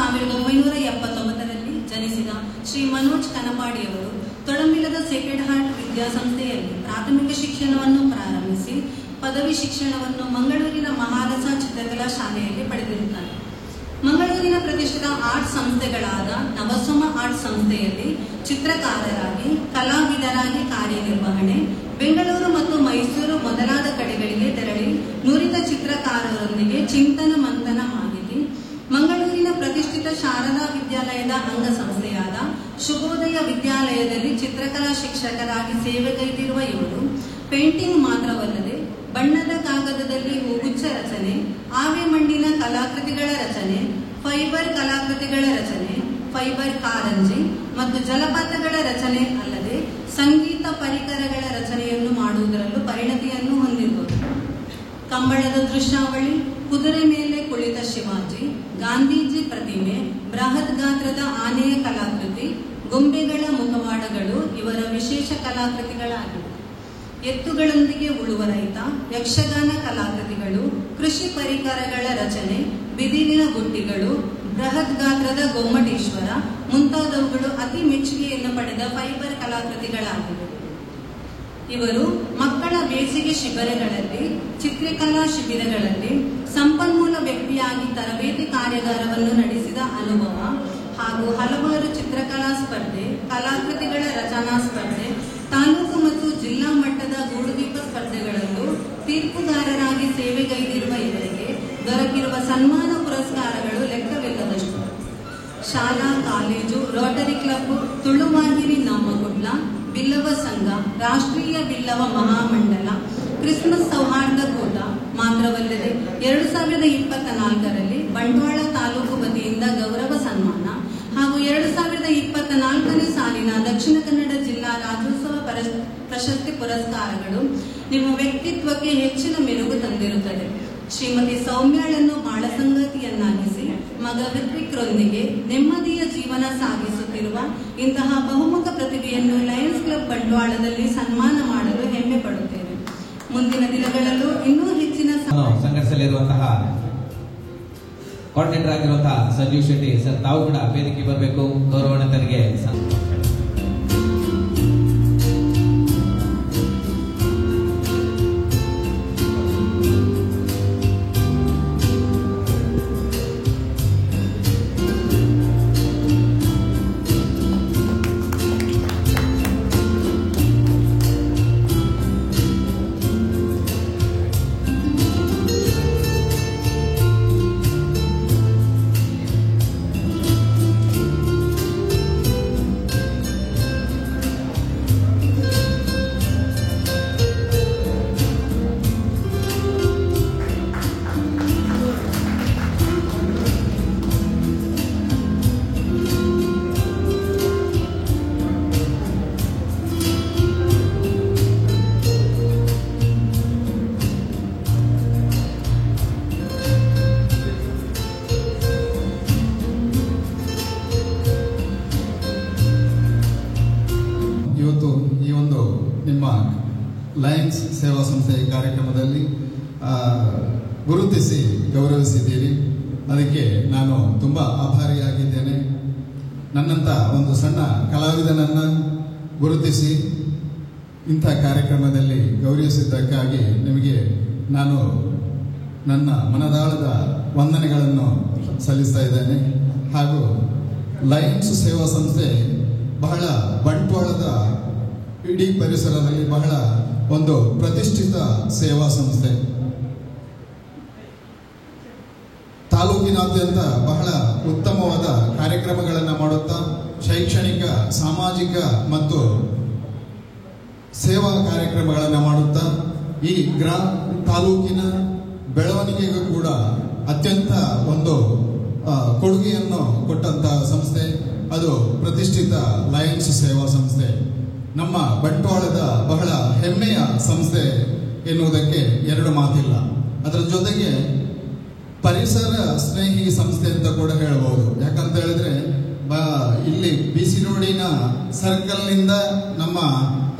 S7: 1979ರಲ್ಲಿ ಜನಿಸಿದ ಶ್ರೀ ಮನೋಜ್ ಕನಪಾಡಿಯವರು ತೊಡಂಬಿಲದ ಸೇಕ್ರೆಡ್ ಹಾರ್ಟ್ ವಿದ್ಯಾಸಂಸ್ಥೆಯಲ್ಲಿ ಪ್ರಾಥಮಿಕ ಶಿಕ್ಷಣವನ್ನು ಪ್ರಾರಂಭಿಸಿ ಪದವಿ ಶಿಕ್ಷಣವನ್ನು ಮಂಗಳೂರಿನ ಮಹಾರಸ ಚಿತ್ರಕಲಾ ಶಾಲೆಯಲ್ಲಿ ಪಡೆದಿರುತ್ತಾರೆ. ಮಂಗಳೂರಿನ ಪ್ರತಿಷ್ಠಿತ ಆರ್ಟ್ ಸಂಸ್ಥೆಗಳಾದ ನವಸೋಮ ಆರ್ಟ್ ಸಂಸ್ಥೆಯಲ್ಲಿ ಚಿತ್ರಕಾರರಾಗಿ ಕಲಾವಿದರಾಗಿ ಕಾರ್ಯನಿರ್ವಹಣೆ, ಬೆಂಗಳೂರು ಮತ್ತು ಮೈಸೂರು ಮೊದಲಾದ ಕಡೆಗಳಿಗೆ ತೆರಳಿ ನುರಿತ ಚಿತ್ರಕಾರರೊಂದಿಗೆ ಚಿಂತನ ಮಂಥನ ಮಾಹಿತಿ, ಮಂಗಳೂರಿನ ಪ್ರತಿಷ್ಠಿತ ಶಾರದಾ ವಿದ್ಯಾಲಯದ ಅಂಗಸಂಸ್ಥೆಯಾದ ಶುಭೋದಯ ವಿದ್ಯಾಲಯದಲ್ಲಿ ಚಿತ್ರಕಲಾ ಶಿಕ್ಷಕರಾಗಿ ಸೇವೆಗೈದಿರುವ ಇವರು ಪೇಂಟಿಂಗ್ ಮಾತ್ರವಲ್ಲದೆ ಬಣ್ಣದ ಕಾಗದದಲ್ಲಿ ಹೂಗುಚ್ಛ ರಚನೆ, ಆವೆ ಮಣ್ಣಿನ ಕಲಾಕೃತಿಗಳ ರಚನೆ, ಫೈಬರ್ ಕಲಾಕೃತಿಗಳ ರಚನೆ, ಫೈಬರ್ ಕಾರಂಜಿ ಮತ್ತು ಜಲಪಾತಗಳ ರಚನೆ ಅಲ್ಲದೆ ಸಂಗೀತ ಪರಿಕರಗಳ ರಚನೆಯನ್ನು ಮಾಡುವುದರಲ್ಲೂ ಪರಿಣತಿಯನ್ನು ಹೊಂದಿರುವರು. ಕಂಬಳದ ದೃಶ್ಯಾವಳಿ, ಕುದುರೆ ಮೇಲೆ ಕುಳಿತ ಶಿವಾಜಿ, ಗಾಂಧೀಜಿ ಪ್ರತಿಮೆ, ಬೃಹತ್ ಗಾತ್ರದ ಆನೆಯ ಕಲಾಕೃತಿ, ಗೊಂಬೆಗಳ ಮುಖವಾಡಗಳು ಇವರ ವಿಶೇಷ ಕಲಾಕೃತಿಗಳಾಗಿವೆ. ಎತ್ತುಗಳೊಂದಿಗೆ ಉಳುವ ರೈತ, ಯಕ್ಷಗಾನ ಕಲಾಕೃತಿಗಳು, ಕೃಷಿ ಪರಿಕರಗಳ ರಚನೆ, ಬಿದಿರಿನ ಬುಟ್ಟಿಗಳು, ಬೃಹತ್ ಗಾತ್ರದ ಗೊಮ್ಮಟೇಶ್ವರ ಮುಂತಾದವುಗಳು ಅತಿ ಮೆಚ್ಚುಗೆಯನ್ನು ಪಡೆದ ಫೈಬರ್ ಕಲಾಕೃತಿಗಳಾಗಿವೆ. ಇವರು ಮಕ್ಕಳ ಬೇಸಿಗೆ ಶಿಬಿರಗಳಲ್ಲಿ, ಚಿತ್ರಕಲಾ ಶಿಬಿರಗಳಲ್ಲಿ ಸಂಪನ್ಮೂಲ ವ್ಯಕ್ತಿಯಾಗಿ ತರಬೇತಿ ಕಾರ್ಯಾಗಾರವನ್ನು ನಡೆಸಿದ ಅನುಭವ ಹಾಗೂ ಹಲವಾರು ಚಿತ್ರಕಲಾ ಸ್ಪರ್ಧೆ, ಕಲಾಕೃತಿಗಳ ರಚನಾ ಸ್ಪರ್ಧೆ, ತಾಲೂಕು ಮತ್ತು ಜಿಲ್ಲಾ ಮಟ್ಟದ ಗೂಡುದೀಪ ಸ್ಪರ್ಧೆಗಳಲ್ಲೂ ತೀರ್ಪುಗಾರರಾಗಿ ಸೇವೆಗೈದಿರುವ ಇವರಿಗೆ ದೊರಕಿರುವ ಸನ್ಮಾನ ಪುರಸ್ಕಾರಗಳು ಲೆಕ್ಕವಿಲ್ಲದಷ್ಟು. ಶಾಲಾ, ಕಾಲೇಜು, ರೋಟರಿ ಕ್ಲಬ್, ತುಳುವಾಹಿನಿ ನಾಮಕುಡ್ಲ, ಬಿಲ್ಲವ ಸಂಘ, ರಾಷ್ಟ್ರೀಯ ಬಿಲ್ಲವ ಮಹಾಮಂಡಲ, ಕ್ರಿಸ್ಮಸ್ ಸೌಹಾರ್ದ ಕೂಟ ಮಾತ್ರವಲ್ಲದೆ 2024ರಲ್ಲಿ ಬಂಟ್ವಾಳ ತಾಲೂಕು ವತಿಯಿಂದ ಗೌರವ ಸನ್ಮಾನ ಹಾಗೂ 2024ನೇ ಸಾಲಿನ ದಕ್ಷಿಣ ಕನ್ನಡ ಜಿಲ್ಲಾ ರಾಜ್ಯೋತ್ಸವ ಪ್ರಶಸ್ತಿ ಪುರಸ್ಕಾರಗಳು ನಿಮ್ಮ ವ್ಯಕ್ತಿತ್ವಕ್ಕೆ ಹೆಚ್ಚಿನ ಮೆರುಗು ತಂದಿರುತ್ತದೆ. ಶ್ರೀಮತಿ ಸೌಮ್ಯಾಳನ್ನು ಬಾಳ ಸಂಗತಿಯನ್ನಾಗಿಸಿ ಮಗ ಋತ್ವಿಕ್ರೊಂದಿಗೆ ನೆಮ್ಮದಿಯ ಜೀವನ ಸಾಗಿಸುತ್ತಿರುವ ಇಂತಹ ಬಹುಮುಖ ಪ್ರತಿಭೆಯನ್ನು ಲಯನ್ಸ್ ಕ್ಲಬ್ ಬಂಟ್ವಾಳದಲ್ಲಿ ಸನ್ಮಾನ ಮಾಡಲು ಹೆಮ್ಮೆ ಪಡುತ್ತೇವೆ. ಮುಂದಿನ ದಿನಗಳಲ್ಲೂ ಇನ್ನೂ ಹೆಚ್ಚಿನ
S4: ಸಂಘಟಿಸಲಿರುವಂತಹ ಕೋಆರ್ಡಿನೇಟರ್ ಆಗಿರುವಂತಹ ಸಂಜೀವ್ ಶೆಟ್ಟಿ ಸರ್, ತಾವು ಕೂಡ ವೇದಿಕೆ ಬರಬೇಕು. ಗೌರವಾನ್ವಿತರಿಗೆ
S8: ಲಯನ್ಸ್ ಸೇವಾ ಸಂಸ್ಥೆಯ ಕಾರ್ಯಕ್ರಮದಲ್ಲಿ ಗುರುತಿಸಿ ಗೌರವಿಸಿದ್ದೀರಿ. ಅದಕ್ಕೆ ನಾನು ತುಂಬ ಆಭಾರಿಯಾಗಿದ್ದೇನೆ. ನನ್ನಂಥ ಒಂದು ಸಣ್ಣ ಕಲಾವಿದನನ್ನು ಗುರುತಿಸಿ ಇಂಥ ಕಾರ್ಯಕ್ರಮದಲ್ಲಿ ಗೌರವಿಸಿದ್ದಕ್ಕಾಗಿ ನಿಮಗೆ ನಾನು ನನ್ನ ಮನದಾಳದ ವಂದನೆಗಳನ್ನು ಸಲ್ಲಿಸ್ತಾ ಇದ್ದೇನೆ. ಹಾಗೂ ಲಯನ್ಸ್ ಸೇವಾ ಸಂಸ್ಥೆ ಬಹಳ ಬಂಟ್ವಾಳದ ಇಡೀ ಪರಿಸರದಲ್ಲಿ ಬಹಳ ಒಂದು ಪ್ರತಿಷ್ಠಿತ ಸೇವಾ ಸಂಸ್ಥೆ. ತಾಲೂಕಿನಾದ್ಯಂತ ಬಹಳ ಉತ್ತಮವಾದ ಕಾರ್ಯಕ್ರಮಗಳನ್ನು ಮಾಡುತ್ತಾ ಶೈಕ್ಷಣಿಕ, ಸಾಮಾಜಿಕ ಮತ್ತು ಸೇವಾ ಕಾರ್ಯಕ್ರಮಗಳನ್ನು ಮಾಡುತ್ತಾ ಈ ತಾಲೂಕಿನ ಬೆಳವಣಿಗೆಗೂ ಕೂಡ ಅತ್ಯಂತ ಒಂದು ಕೊಡುಗೆಯನ್ನು ಕೊಟ್ಟಂತಹ ಸಂಸ್ಥೆ ಅದು ಪ್ರತಿಷ್ಠಿತ ಲಯನ್ಸ್ ಸೇವಾ ಸಂಸ್ಥೆ. ನಮ್ಮ ಬಂಟ್ವಾಳದ ಬಹಳ ಹೆಮ್ಮೆಯ ಸಂಸ್ಥೆ ಎನ್ನುವುದಕ್ಕೆ ಎರಡು ಮಾತಿಲ್ಲ. ಅದರ ಜೊತೆಗೆ ಪರಿಸರ ಸ್ನೇಹಿ ಸಂಸ್ಥೆ ಅಂತ ಕೂಡ ಹೇಳಬಹುದು. ಯಾಕಂತ ಹೇಳಿದ್ರೆ ಇಲ್ಲಿ BC ರೋಡಿನ ಸರ್ಕಲ್ನಿಂದ ನಮ್ಮ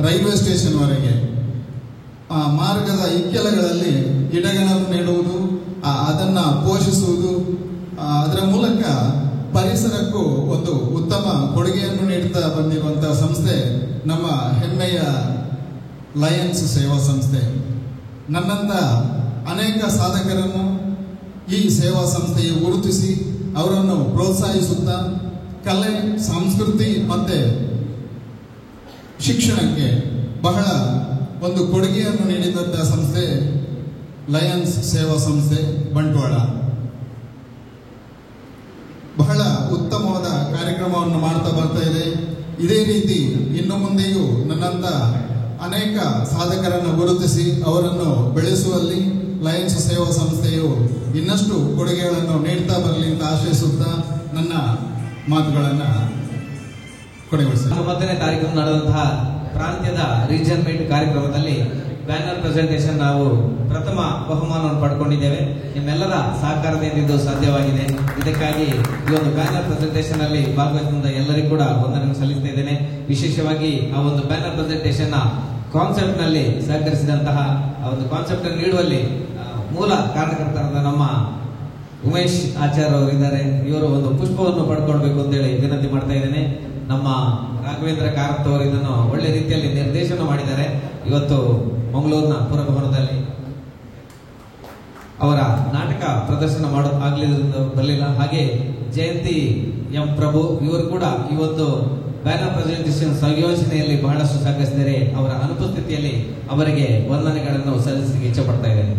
S8: ರೈಲ್ವೆ ಸ್ಟೇಷನ್ ವರೆಗೆ ಮಾರ್ಗದ ಇಕ್ಕೆಲಗಳಲ್ಲಿ ಗಿಡಗಳನ್ನು ನೆಡುವುದು, ಅದನ್ನ ಪೋಷಿಸುವುದು, ಅದರ ಮೂಲಕ ಪರಿಸರಕ್ಕೂ ಒಂದು ಉತ್ತಮ ಕೊಡುಗೆಯನ್ನು ನೀಡುತ್ತಾ ಬಂದಿರುವಂತಹ ಸಂಸ್ಥೆ ನಮ್ಮ ಹೆಮ್ಮೆಯ ಲಯನ್ಸ್ ಸೇವಾ ಸಂಸ್ಥೆ. ನನ್ನಂತ ಅನೇಕ ಸಾಧಕರನ್ನು ಈ ಸೇವಾ ಸಂಸ್ಥೆಯು ಗುರುತಿಸಿ ಅವರನ್ನು ಪ್ರೋತ್ಸಾಹಿಸುತ್ತಾ ಕಲೆ, ಸಂಸ್ಕೃತಿ ಮತ್ತೆ ಶಿಕ್ಷಣಕ್ಕೆ ಬಹಳ ಒಂದು ಕೊಡುಗೆಯನ್ನು ನೀಡಿದಂತಹ ಸಂಸ್ಥೆ ಲಯನ್ಸ್ ಸೇವಾ ಸಂಸ್ಥೆ ಬಂಟ್ವಾಳ. ಬಹಳ ಉತ್ತಮವಾದ ಕಾರ್ಯಕ್ರಮವನ್ನು ಮಾಡ್ತಾ ಬರ್ತಾ ಇದೆ. ಇದೇ ರೀತಿ ಇನ್ನು ಮುಂದೆಯೂ ನನ್ನಂತ ಅನೇಕ ಸಾಧಕರನ್ನು ಗುರುತಿಸಿ ಅವರನ್ನು ಬೆಳೆಸುವಲ್ಲಿ ಲಯನ್ಸ್ ಸೇವಾ ಸಂಸ್ಥೆಯು ಇನ್ನಷ್ಟು ಕೊಡುಗೆಗಳನ್ನು ನೀಡ್ತಾ ಬರಲಿ ಅಂತ ಆಶಯಿಸುತ್ತಾ ನನ್ನ ಮಾತುಗಳನ್ನು ಕೊನೆಗೊಳಿಸಿದೆ.
S4: 9ನೇ ತಾರೀಕು ನಡೆದಂತಹ ಪ್ರಾಂತ್ಯದ ರೀಜನ್ ಮೀಟ್ ಕಾರ್ಯಕ್ರಮದಲ್ಲಿ ಬ್ಯಾನರ್ ಪ್ರೆಸೆಂಟೇಷನ್ ನಾವು ಪ್ರಥಮ ಬಹುಮಾನವನ್ನು ಪಡ್ಕೊಂಡಿದ್ದೇವೆ. ನಿಮ್ಮೆಲ್ಲರ ಸಹಕಾರದಿಂದ ಇದು ಸಾಧ್ಯವಾಗಿದೆ. ಇದಕ್ಕಾಗಿ ಈ ಒಂದು ಬ್ಯಾನರ್ ಪ್ರೆಸೆಂಟೇಷನ್ ಅಲ್ಲಿ ಭಾಗವಹಿಸಿದ ಎಲ್ಲರಿಗೂ ಕೂಡ ವಂದನೆ ಸಲ್ಲಿಸ್ತಾ ಇದ್ದೇನೆ. ವಿಶೇಷವಾಗಿ ಆ ಒಂದು ಬ್ಯಾನರ್ ಪ್ರೆಸೆಂಟೇಷನ್ ಕಾನ್ಸೆಪ್ಟ್ ನಲ್ಲಿ ಸಹಕರಿಸಿದಂತಹ ಆ ಒಂದು ಕಾನ್ಸೆಪ್ಟ್ ಅನ್ನು ನೀಡುವಲ್ಲಿ ಮೂಲ ಕಾರಣಕರ್ತರಾದ ನಮ್ಮ ಉಮೇಶ್ ಆಚಾರ್ಯ ಅವರು ಇದ್ದಾರೆ. ಇವರು ಒಂದು ಪುಷ್ಪವನ್ನು ಪಡ್ಕೊಳ್ಬೇಕು ಅಂತೇಳಿ ವಿನಂತಿ ಮಾಡ್ತಾ ಇದ್ದೇನೆ. ನಮ್ಮ ರಾಘವೇಂದ್ರ ಕಾರತ್ ಅವರು ಇದನ್ನು ಒಳ್ಳೆ ರೀತಿಯಲ್ಲಿ ನಿರ್ದೇಶನ ಮಾಡಿದ್ದಾರೆ. ಇವತ್ತು ಮಂಗಳೂರಿನ ಪುರಭವನದಲ್ಲಿ ಅವರ ನಾಟಕ ಪ್ರದರ್ಶನ ಬರಲಿಲ್ಲ. ಹಾಗೆ ಜಯಂತಿ ಎಂ ಪ್ರಭು ಇವರು ಕೂಡ ಈ ಒಂದು ಬ್ಯಾನರ್ ಪ್ರೆಸೆಂಟೇಷನ್ ಸಂಯೋಜನೆಯಲ್ಲಿ ಬಹಳಷ್ಟು ಸಹಕರಿಸಿದರೆ ಅವರ ಅನುಪಸ್ಥಿತಿಯಲ್ಲಿ ಅವರಿಗೆ ವಂದನೆಗಳನ್ನು ಸಲ್ಲಿಸಲಿಕ್ಕೆ ಇಚ್ಛೆ ಪಡ್ತಾ ಇದ್ದೇನೆ.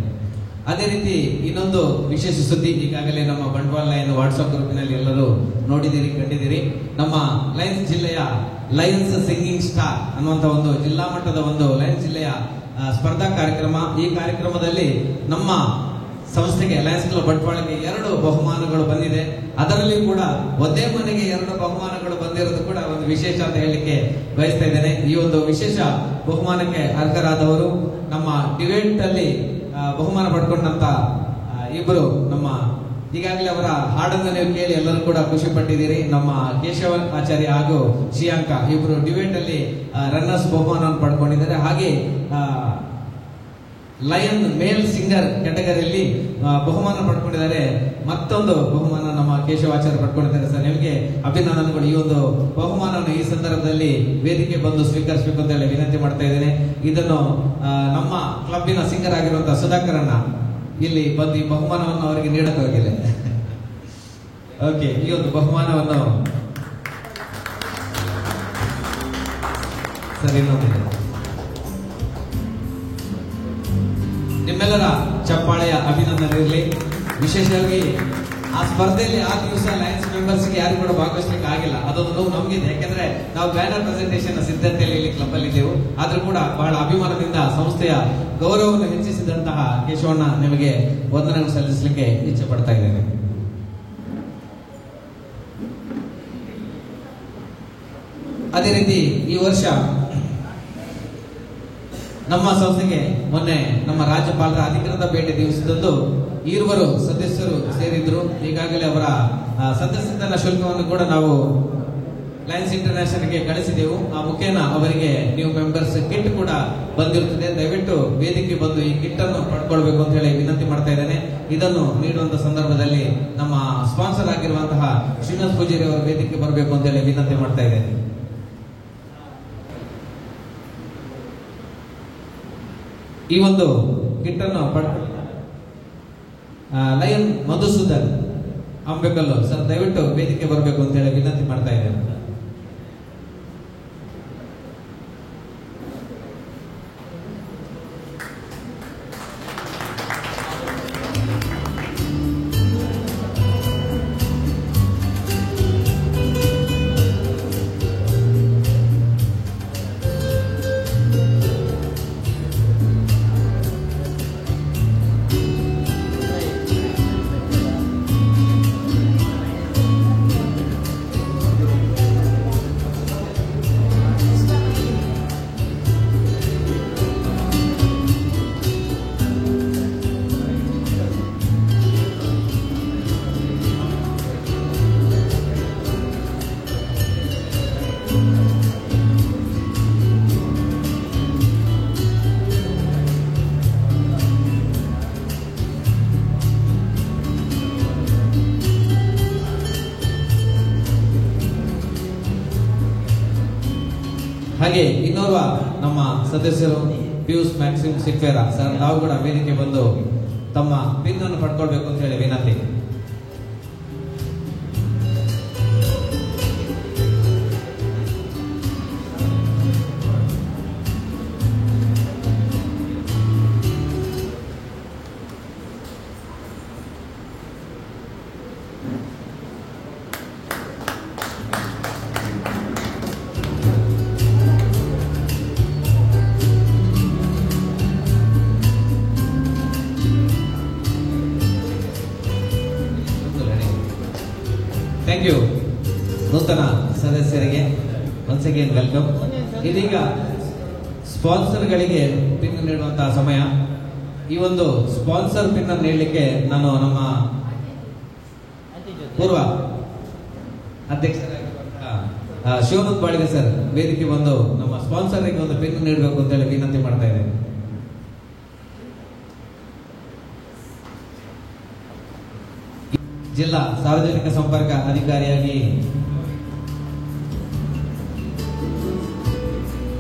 S4: ಅದೇ ರೀತಿ ಇನ್ನೊಂದು ವಿಶೇಷ ಸುದ್ದಿ, ಈಗಾಗಲೇ ನಮ್ಮ ಬಂಟ್ವಾಳ ಲಯನ್ ವಾಟ್ಸ್ಆಪ್ ಗ್ರೂಪಿನಲ್ಲಿ ಎಲ್ಲರೂ ನೋಡಿದಿರಿ, ಕಂಡಿದ್ದೀರಿ. ನಮ್ಮ ಲಯನ್ಸ್ ಜಿಲ್ಲೆಯ ಲಯನ್ಸ್ ಸಿಂಗಿಂಗ್ ಸ್ಟಾರ್ ಅನ್ನುವಂಥ ಒಂದು ಜಿಲ್ಲಾ ಮಟ್ಟದ ಒಂದು ಲಯನ್ಸ್ ಜಿಲ್ಲೆಯ ಸ್ಪರ್ಧಾ ಕಾರ್ಯಕ್ರಮ. ಈ ಕಾರ್ಯಕ್ರಮದಲ್ಲಿ ನಮ್ಮ ಸಂಸ್ಥೆಗೆ ಲಯನ್ಸ್ ಕ್ಲಬ್ ಬಂಟ್ವಾಳಕ್ಕೆ 2 ಬಹುಮಾನಗಳು ಬಂದಿದೆ. ಅದರಲ್ಲಿ ಕೂಡ ಒಂದೇ ಮನೆಗೆ 2 ಬಹುಮಾನಗಳು ಬಂದಿರೋದು ಕೂಡ ಒಂದು ವಿಶೇಷ ಅಂತ ಹೇಳಲಿಕ್ಕೆ ಬಯಸ್ತಾ ಇದ್ದೇನೆ. ಈ ಒಂದು ವಿಶೇಷ ಬಹುಮಾನಕ್ಕೆ ಅರ್ಹರಾದವರು ನಮ್ಮ ಡಿಬೇಟ್ ಅಲ್ಲಿ ಬಹುಮಾನ ಪಡ್ಕೊಂಡಂತ ಇಬ್ಬರು ನಮ್ಮ ಈಗಾಗಲೇ ಅವರ ಹಾಡನ್ನು ನೀವು ಕೇಳಿ ಎಲ್ಲರೂ ಕೂಡ ಖುಷಿ ಪಟ್ಟಿದ್ದೀರಿ. ನಮ್ಮ ಕೇಶವ ಆಚಾರ್ಯ ಹಾಗೂ ಶ್ರೀಯಾಂಕ ಇಬ್ಬರು ಡಿಬೇಟ್ ಅಲ್ಲಿ ರನ್ನರ್ಸ್ ಬಹುಮಾನವನ್ನು ಪಡ್ಕೊಂಡಿದ್ದಾರೆ. ಹಾಗೆ ಲಯನ್ ಮೇಲ್ ಸಿಂಗರ್ ಕ್ಯಾಟಗರಿಯಲ್ಲಿ ಬಹುಮಾನ ಪಡ್ಕೊಂಡಿದ್ದಾರೆ. ಮತ್ತೊಂದು ಬಹುಮಾನ ನಮ್ಮ ಕೇಶವಾಚಾರ್ಯ ಪಡ್ಕೊಂಡಿದ್ದಾರೆ. ಸರ್, ನಿಮಗೆ ಅಭಿನಂದನೆಗಳು. ಈ ಒಂದು ಬಹುಮಾನವನ್ನು ಈ ಸಂದರ್ಭದಲ್ಲಿ ವೇದಿಕೆ ಬಂದು ಸ್ವೀಕರಿಸಬೇಕು ಅಂತ ಹೇಳಿ ವಿನಂತಿ ಮಾಡ್ತಾ ಇದ್ದೇನೆ. ಇದನ್ನು ನಮ್ಮ ಕ್ಲಬ್ಬಿನ ಸಿಂಗರ್ ಆಗಿರುವಂತಹ ಸುಧಾಕರಣ್ಣ ಇಲ್ಲಿ ಬಂದು ಈ ಬಹುಮಾನವನ್ನು ಅವರಿಗೆ ನೀಡಕ್ಕೆ ಹೋಗಿದೆ. ಓಕೆ, ಈ ಒಂದು ಬಹುಮಾನವನ್ನು ಸರ್ ಇನ್ನೊಂದಿದೆ. ನಿಮ್ಮೆಲ್ಲರ ಚಪ್ಪಾಳೆಯ ಅಭಿನಂದನೆ ಇರಲಿ. ವಿಶೇಷವಾಗಿ ಆ ಸ್ಪರ್ಧೆಯಲ್ಲಿ ಆ ದಿವಸ ಲಯನ್ಸ್ ಮೆಂಬರ್ಸ್ಗೆ ಯಾರು ಕೂಡ ಭಾಗವಹಿಸಲಿಕ್ಕೆ ಆಗಿಲ್ಲ. ಅದೊಂದು ನೋವು ನಮಗಿದೆ. ಯಾಕಂದ್ರೆ ನಾವು ಬ್ಯಾನರ್ ಪ್ರೆಸೆಂಟೇಷನ್ ಸಿದ್ಧತೆಯಲ್ಲಿ ಇಲ್ಲಿ ಕ್ಲಬ್ ಅಲ್ಲಿ ಇದ್ದೆವು. ಆದ್ರೂ ಕೂಡ ಬಹಳ ಅಭಿಮಾನದಿಂದ ಸಂಸ್ಥೆಯ ಗೌರವವನ್ನು ಹೆಚ್ಚಿಸಿದಂತಹ ಕೇಶವಣ್ಣ ನಿಮಗೆ ವಂದನೆಗಳು ಸಲ್ಲಿಸಲಿಕ್ಕೆ ಇಚ್ಛೆ ಪಡ್ತಾ ಇದ್ದೇನೆ. ಅದೇ ರೀತಿ ಈ ವರ್ಷ ನಮ್ಮ ಸಂಸ್ಥೆಗೆ ಮೊನ್ನೆ ನಮ್ಮ ರಾಜ್ಯಪಾಲರ ಅಧಿಕೃತ ಭೇಟಿ ದಿವಸದಂದು ಇರುವರು ಸದಸ್ಯರು ಸೇರಿದ್ರು. ಈಗಾಗಲೇ ಅವರ ಸದಸ್ಯತನ ಶುಲ್ಕವನ್ನು ಕೂಡ ನಾವು ಲಯನ್ಸ್ ಇಂಟರ್ನ್ಯಾಷನಲ್ಗೆ ಕಳಿಸಿದೆವು. ಆ ಮುಖೇನ ಅವರಿಗೆ ನ್ಯೂ ಮೆಂಬರ್ಸ್ ಕಿಟ್ ಕೂಡ ಬಂದಿರುತ್ತದೆ. ದಯವಿಟ್ಟು ವೇದಿಕೆ ಬಂದು ಈ ಕಿಟ್ ಅನ್ನು ಪಡ್ಕೊಳ್ಬೇಕು ಅಂತ ಹೇಳಿ ವಿನಂತಿ ಮಾಡ್ತಾ ಇದ್ದೇನೆ. ಇದನ್ನು ನೀಡುವಂತ ಸಂದರ್ಭದಲ್ಲಿ ನಮ್ಮ ಸ್ಪಾನ್ಸರ್ ಆಗಿರುವಂತಹ ಶ್ರೀನಿವಾಸ್ ಪೂಜಾರಿ ಅವರ ವೇದಿಕೆ ಬರಬೇಕು ಅಂತ ಹೇಳಿ ವಿನಂತಿ ಮಾಡ್ತಾ ಇದ್ದೇನೆ. ಈ ಒಂದು ಕಿಟ್ ಅನ್ನು ಲಯನ್ ಮಧುಸೂದನ್ ಅಂಬೇಕಲ್ಲು ಸರ್ ದಯವಿಟ್ಟು ವೇದಿಕೆ ಬರಬೇಕು ಅಂತ ಹೇಳಿ ವಿನಂತಿ ಮಾಡ್ತಾ ಇದ್ದೇನೆ. ಹಾಗೆ ಇನ್ನೋರ್ವ ನಮ್ಮ ಸದಸ್ಯರು ಪಿಯೂಷ್ ಮ್ಯಾಕ್ಸಿಮ್ ಸಿಕ್ವೇರಾ ಸರ್ ತಾವು ಕೂಡ ವೇದಿಕೆ ಬಂದು ತಮ್ಮ ಪಿನ್ ಅನ್ನು ಪಡ್ಕೊಳ್ಬೇಕು ಅಂತ ಹೇಳಿ ವಿನಂತಿ. ಥ್ಯಾಂಕ್ ಯು ನೂತನ ಸದಸ್ಯರಿಗೆ ಒನ್ಸ್ ಅಗೇನ್ ವೆಲ್ಕಮ್. ಇದೀಗ ಸ್ಪಾನ್ಸರ್ಗಳಿಗೆ ಪಿನ್ ನೀಡುವಂತಹ ಸಮಯ. ಈ ಒಂದು ಸ್ಪಾನ್ಸರ್ ಪಿನ್ ಅನ್ನು ನೀಡಲಿಕ್ಕೆ ನಾನು ನಮ್ಮ ಪೂರ್ವ ಅಧ್ಯಕ್ಷರಾಗಿರುವಂತಹ ಶಿವನಂದ್ ಬಾಳಿಗೆ ಸರ್ ವೇದಿಕೆ ಬಂದು ನಮ್ಮ ಸ್ಪಾನ್ಸರ್ಗೆ ಒಂದು ಪಿನ್ ನೀಡಬೇಕು ಅಂತ ಹೇಳಿ ವಿನಂತಿ ಮಾಡ್ತಾ ಇದ್ದೇನೆ. ಜಿಲ್ಲಾ ಸಾರ್ವಜನಿಕ ಸಂಪರ್ಕ ಅಧಿಕಾರಿಯಾಗಿ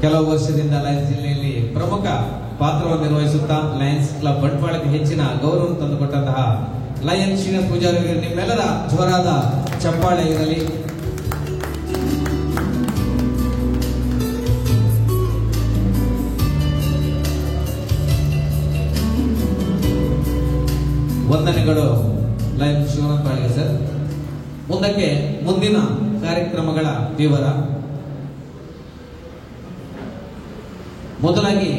S4: ಕೆಲವು ವರ್ಷದಿಂದ ಲಯನ್ಸ್ ಜಿಲ್ಲೆಯಲ್ಲಿ ಪ್ರಮುಖ ಪಾತ್ರವನ್ನು ನಿರ್ವಹಿಸುತ್ತಾ ಲಯನ್ಸ್ ಕ್ಲಬ್ ಬಂಟ್ವಾಳಕ್ಕೆ ಹೆಚ್ಚಿನ ಗೌರವ ತಂದುಕೊಟ್ಟಂತಹ ಲಯನ್ ಶ್ರೀನಿವಾಸ್ ಪೂಜಾರಿ ಅವರಿಗೆ ನಿಮ್ಮೆಲ್ಲರ ಜೋರಾದ ಚಪ್ಪಾಳೆ ಇರಲಿ. ವಂದನೆಗಳು ಲಯನ್ ಶಿವನಾಥ್ ಬಾಳಿಗೆ ಸರ್. ಮುಂದಕ್ಕೆ ಮುಂದಿನ ಕಾರ್ಯಕ್ರಮಗಳ ವಿವರ. ಮೊದಲಾಗಿ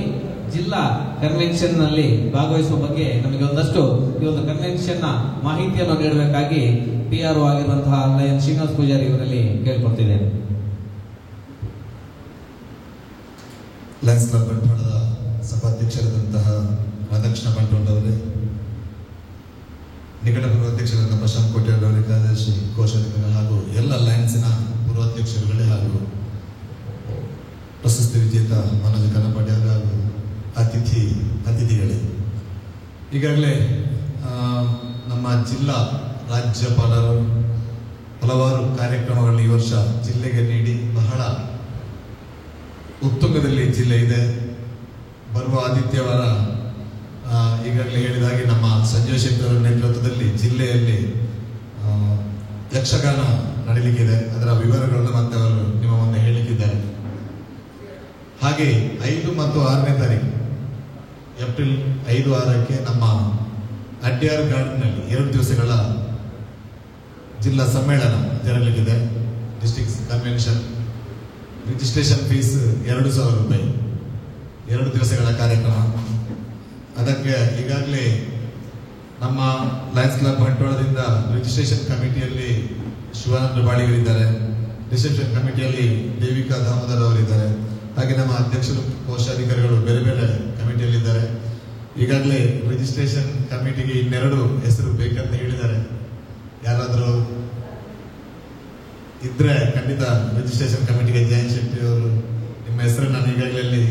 S4: ಜಿಲ್ಲಾ ಕನ್ವೆನ್ಷನ್ ನಲ್ಲಿ ಭಾಗವಹಿಸುವ ಬಗ್ಗೆ ನಮಗೆ ಒಂದಷ್ಟು ಈ ಒಂದು ಕನ್ವೆನ್ಷನ್ ನ ಮಾಹಿತಿಯನ್ನು ನೀಡಬೇಕಾಗಿ PRO ಆಗಿರುವಂತಹ ಲಯನ್ ಶ್ರೀನಿವಾಸ್ ಪೂಜಾರಿ ಇವರಲ್ಲಿ ಕೇಳ್ಕೊಳ್ತಿದ್ದೇನೆ.
S9: ಲಯನ್ಸ್ ಕ್ಲಬ್ ಬಂಟ್ವಾಳದ ಸಭಾಧ್ಯಕ್ಷರಾದಂತಹ ರಾಧಾಕೃಷ್ಣ ಬಂಟ್ವಾಳರವರೇ, ನಿಕಟ ಪೂರ್ವಾಧ್ಯಕ್ಷರಾದ ಪ್ರಶಾಂತ್ ಕೋಟ್ಯಾರ್ ಅವರೇ, ಕಾರ್ಯದರ್ಶಿ ಕೋಶಾಧಿಕಾರಿ ಹಾಗೂ ಎಲ್ಲ ಲಯನ್ಸ್ನ ಪೂರ್ವಾಧ್ಯಕ್ಷರುಗಳೇ ಹಾಗೂ ಪ್ರಶಸ್ತಿ ವಿಜೇತ ಮನೋಜ್ ಕನ್ನಪಾಟಿ ಅವರ ಹಾಗೂ ಅತಿಥಿಗಳೇ, ಈಗಾಗಲೇ ನಮ್ಮ ಜಿಲ್ಲಾ ರಾಜ್ಯಪಾಲರು ಹಲವಾರು ಕಾರ್ಯಕ್ರಮಗಳನ್ನು ಈ ವರ್ಷ ಜಿಲ್ಲೆಗೆ ನೀಡಿ ಬಹಳ ಉತ್ತುಂಗದಲ್ಲಿ ಜಿಲ್ಲೆ ಇದೆ. ಬರುವ ಆದಿತ್ಯವಾರ ಈಗಾಗಲೇ ಹೇಳಿದ ಹಾಗೆ ನಮ್ಮ ಸಂಜಯ್ ಶೆಟ್ಟಿ ಅವರ ನೇತೃತ್ವದಲ್ಲಿ ಜಿಲ್ಲೆಯಲ್ಲಿ ಯಕ್ಷಗಾನ ನಡೀಲಿಕ್ಕಿದೆ. ಅದರ ವಿವರಗಳನ್ನು ಮತ್ತೆ ಅವರು ನಿಮ್ಮ ಮುಂದೆ ಹೇಳಲಿಕ್ಕಿದ್ದಾರೆ. ಹಾಗೆ 5 ಮತ್ತು 6ನೇ ತಾರೀಕು ಏಪ್ರಿಲ್ 5, 6ಕ್ಕೆ ನಮ್ಮ ಅಡ್ಯಾರ್ ಗಾರ್ಡನ್ನಲ್ಲಿ 2 ದಿವಸಗಳ ಜಿಲ್ಲಾ ಸಮ್ಮೇಳನ ಜರಗಲಿಕ್ಕಿದೆ. ಡಿಸ್ಟ್ರಿಕ್ಟ್ ಕನ್ವೆನ್ಷನ್ ರಿಜಿಸ್ಟ್ರೇಷನ್ ಫೀಸ್ 2,000 ರೂಪಾಯಿ, 2 ದಿವಸಗಳ ಕಾರ್ಯಕ್ರಮ. ಅದಕ್ಕೆ ಈಗಾಗಲೇ ನಮ್ಮ ಲಯನ್ಸ್ ಕ್ಲಬ್ ಬಂಟ್ವಾಳದಿಂದ ರಿಜಿಸ್ಟ್ರೇಷನ್ ಕಮಿಟಿಯಲ್ಲಿ ಶಿವಾನಂದ ಬಾಳಿಗರಿದ್ದಾರೆ, ರಿಸೆಪ್ಷನ್ ಕಮಿಟಿಯಲ್ಲಿ ದೇವಿಕಾ ದಾಮೋದರ್ ಅವರಿದ್ದಾರೆ, ಹಾಗೆ ನಮ್ಮ ಅಧ್ಯಕ್ಷರು ಕೋಶಾಧಿಕಾರಿಗಳು ಬೇರೆ ಬೇರೆ ಕಮಿಟಿಯಲ್ಲಿದ್ದಾರೆ. ಈಗಾಗಲೇ ರಿಜಿಸ್ಟ್ರೇಷನ್ ಕಮಿಟಿಗೆ 2 ಹೆಸರು ಬೇಕಂತ ಹೇಳಿದ್ದಾರೆ. ಯಾರಾದರೂ ಇದ್ರೆ ಖಂಡಿತ ರಿಜಿಸ್ಟ್ರೇಷನ್ ಕಮಿಟಿಗೆ ಜಯಂತ್ ಶೆಟ್ಟಿ ಅವರು ನಿಮ್ಮ ಹೆಸರು ನಾನು ಈಗಾಗಲೇ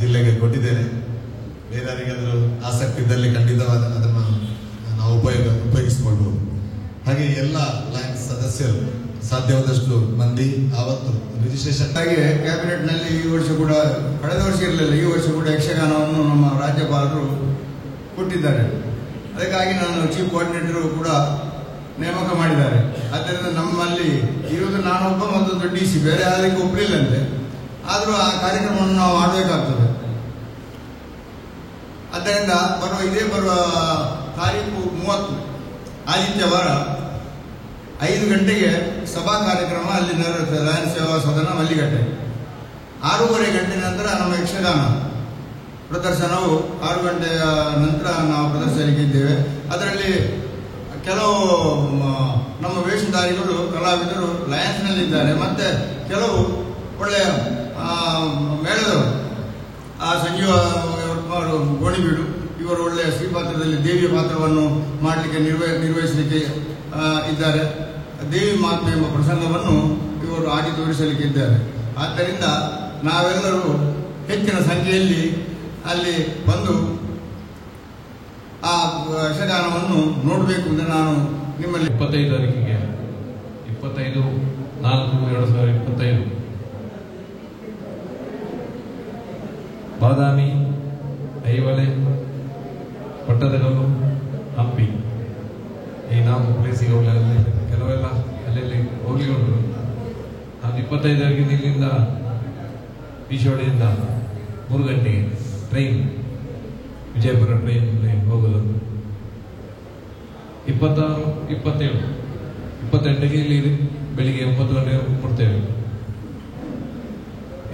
S9: ಜಿಲ್ಲೆಗೆ ಕೊಟ್ಟಿದ್ದೇನೆ. ಬೇರೆ ಯಾರಿಗಾದರೂ ಆಸಕ್ತಿ ಇದ್ದಲ್ಲಿ ಖಂಡಿತವಾದ ಅದನ್ನು ನಾವು ಉಪಯೋಗಿಸಿಕೊಳ್ಬಹುದು. ಹಾಗೆ ಎಲ್ಲ ಲಯನ್ಸ್ ಸದಸ್ಯರು ಸಾಧ್ಯವಾದಷ್ಟು ಮಂದಿ ಆವತ್ತು ರಿಜಿಸ್ಟ್ರೇಷನ್.
S10: ಹಾಗೆ ಕ್ಯಾಬಿನೆಟ್ನಲ್ಲಿ ಈ ವರ್ಷ ಕೂಡ, ಕಳೆದ ವರ್ಷ ಇರಲಿಲ್ಲ, ಈ ವರ್ಷ ಕೂಡ ಯಕ್ಷಗಾನವನ್ನು ನಮ್ಮ ರಾಜ್ಯಪಾಲರು ಕೊಟ್ಟಿದ್ದಾರೆ. ಅದಕ್ಕಾಗಿ ನಾನು ಚೀಫ್ ಕೋಆರ್ಡಿನೇಟರ್ ಕೂಡ ನೇಮಕ ಮಾಡಿದ್ದಾರೆ. ಆದ್ದರಿಂದ ನಮ್ಮಲ್ಲಿ ಇರುವುದು ನಾನೊಬ್ಬ ಮತ್ತು DC, ಬೇರೆ ಯಾರಿಗೂ ಒಪ್ಪಲಿಲ್ಲಂತೆ. ಆದರೂ ಆ ಕಾರ್ಯಕ್ರಮವನ್ನು ನಾವು ಮಾಡಬೇಕಾಗ್ತದೆ. ಆದ್ದರಿಂದ ಬರುವ ತಾರೀಕು 30 ಆದಿತ್ಯವಾರ 5 ಗಂಟೆಗೆ ಸಭಾ ಕಾರ್ಯಕ್ರಮ ಅಲ್ಲಿ ನಡೆಯುತ್ತದೆ. ಲಯನ್ಸ್ ಸೇವಾ ಸದನ ಮಲ್ಲಿಗಟ್ಟೆ. 6:30 ಗಂಟೆ ನಂತರ ನಮ್ಮ ಯಕ್ಷಗಾನ ಪ್ರದರ್ಶನವು 6 ಗಂಟೆಯ ನಂತರ ನಾವು ಪ್ರದರ್ಶನಕ್ಕಿದ್ದೇವೆ. ಅದರಲ್ಲಿ ಕೆಲವು ನಮ್ಮ ವೇಷಧಾರಿಗಳು ಕಲಾವಿದರು ಲಯನ್ಸ್ನಲ್ಲಿದ್ದಾರೆ. ಮತ್ತೆ ಕೆಲವು ಒಳ್ಳೆಯ ಮೇಳದವರು, ಸಂಜೀವ ಗೋಣಿಬೀಡು ಇವರು ಒಳ್ಳೆಯ ಶ್ರೀಪಾತ್ರದಲ್ಲಿ ದೇವಿಯ ಪಾತ್ರವನ್ನು ಮಾಡಲಿಕ್ಕೆ ನಿರ್ವಹಿಸಲಿಕ್ಕೆ ಇದ್ದಾರೆ. ದೇವಿ ಮಾತ್ಮೆ ಎಂಬ ಪ್ರಸಂಗವನ್ನು ಇವರು ಆಡಿ ತೋರಿಸಲಿಕ್ಕೆ ಇದ್ದಾರೆ. ಆದ್ದರಿಂದ ನಾವೆಲ್ಲರೂ ಹೆಚ್ಚಿನ ಸಂಖ್ಯೆಯಲ್ಲಿ ಅಲ್ಲಿ ಬಂದು ಆ ಯಕ್ಷಗಾನವನ್ನು ನೋಡಬೇಕು ಅಂತ ನಾನು ನಿಮ್ಮಲ್ಲಿ
S3: 25 ತಾರೀಕಿಗೆ 25/4/2025 ಬಾದಾಮಿ, ಐವಲೆ, ಪಟ್ಟದಕಲ್ಲು, ಹಂಪಿ ಈ 4 ಪ್ಲೇಸಿಗೆ ಹೋಗಲಿ. ಕೆಲವೆಲ್ಲ ಅಲ್ಲೆಲ್ಲಿ ಹೋಗ್ಲಿ ಉಂಟು. ನಾನು 25 ತಾರೀಕಿನ ಇಲ್ಲಿಂದ ಬೀಚವಾಡಿಯಿಂದ 3 ಗಂಟೆಗೆ ಟ್ರೈನ್, ವಿಜಯಪುರ ಟ್ರೈನಲ್ಲಿ ಹೋಗೋದು. 26, 27, 28ಗೆ ಇಲ್ಲಿ ಬೆಳಿಗ್ಗೆ 9 ಗಂಟೆಗೆ ಕೊಡ್ತೇವೆ.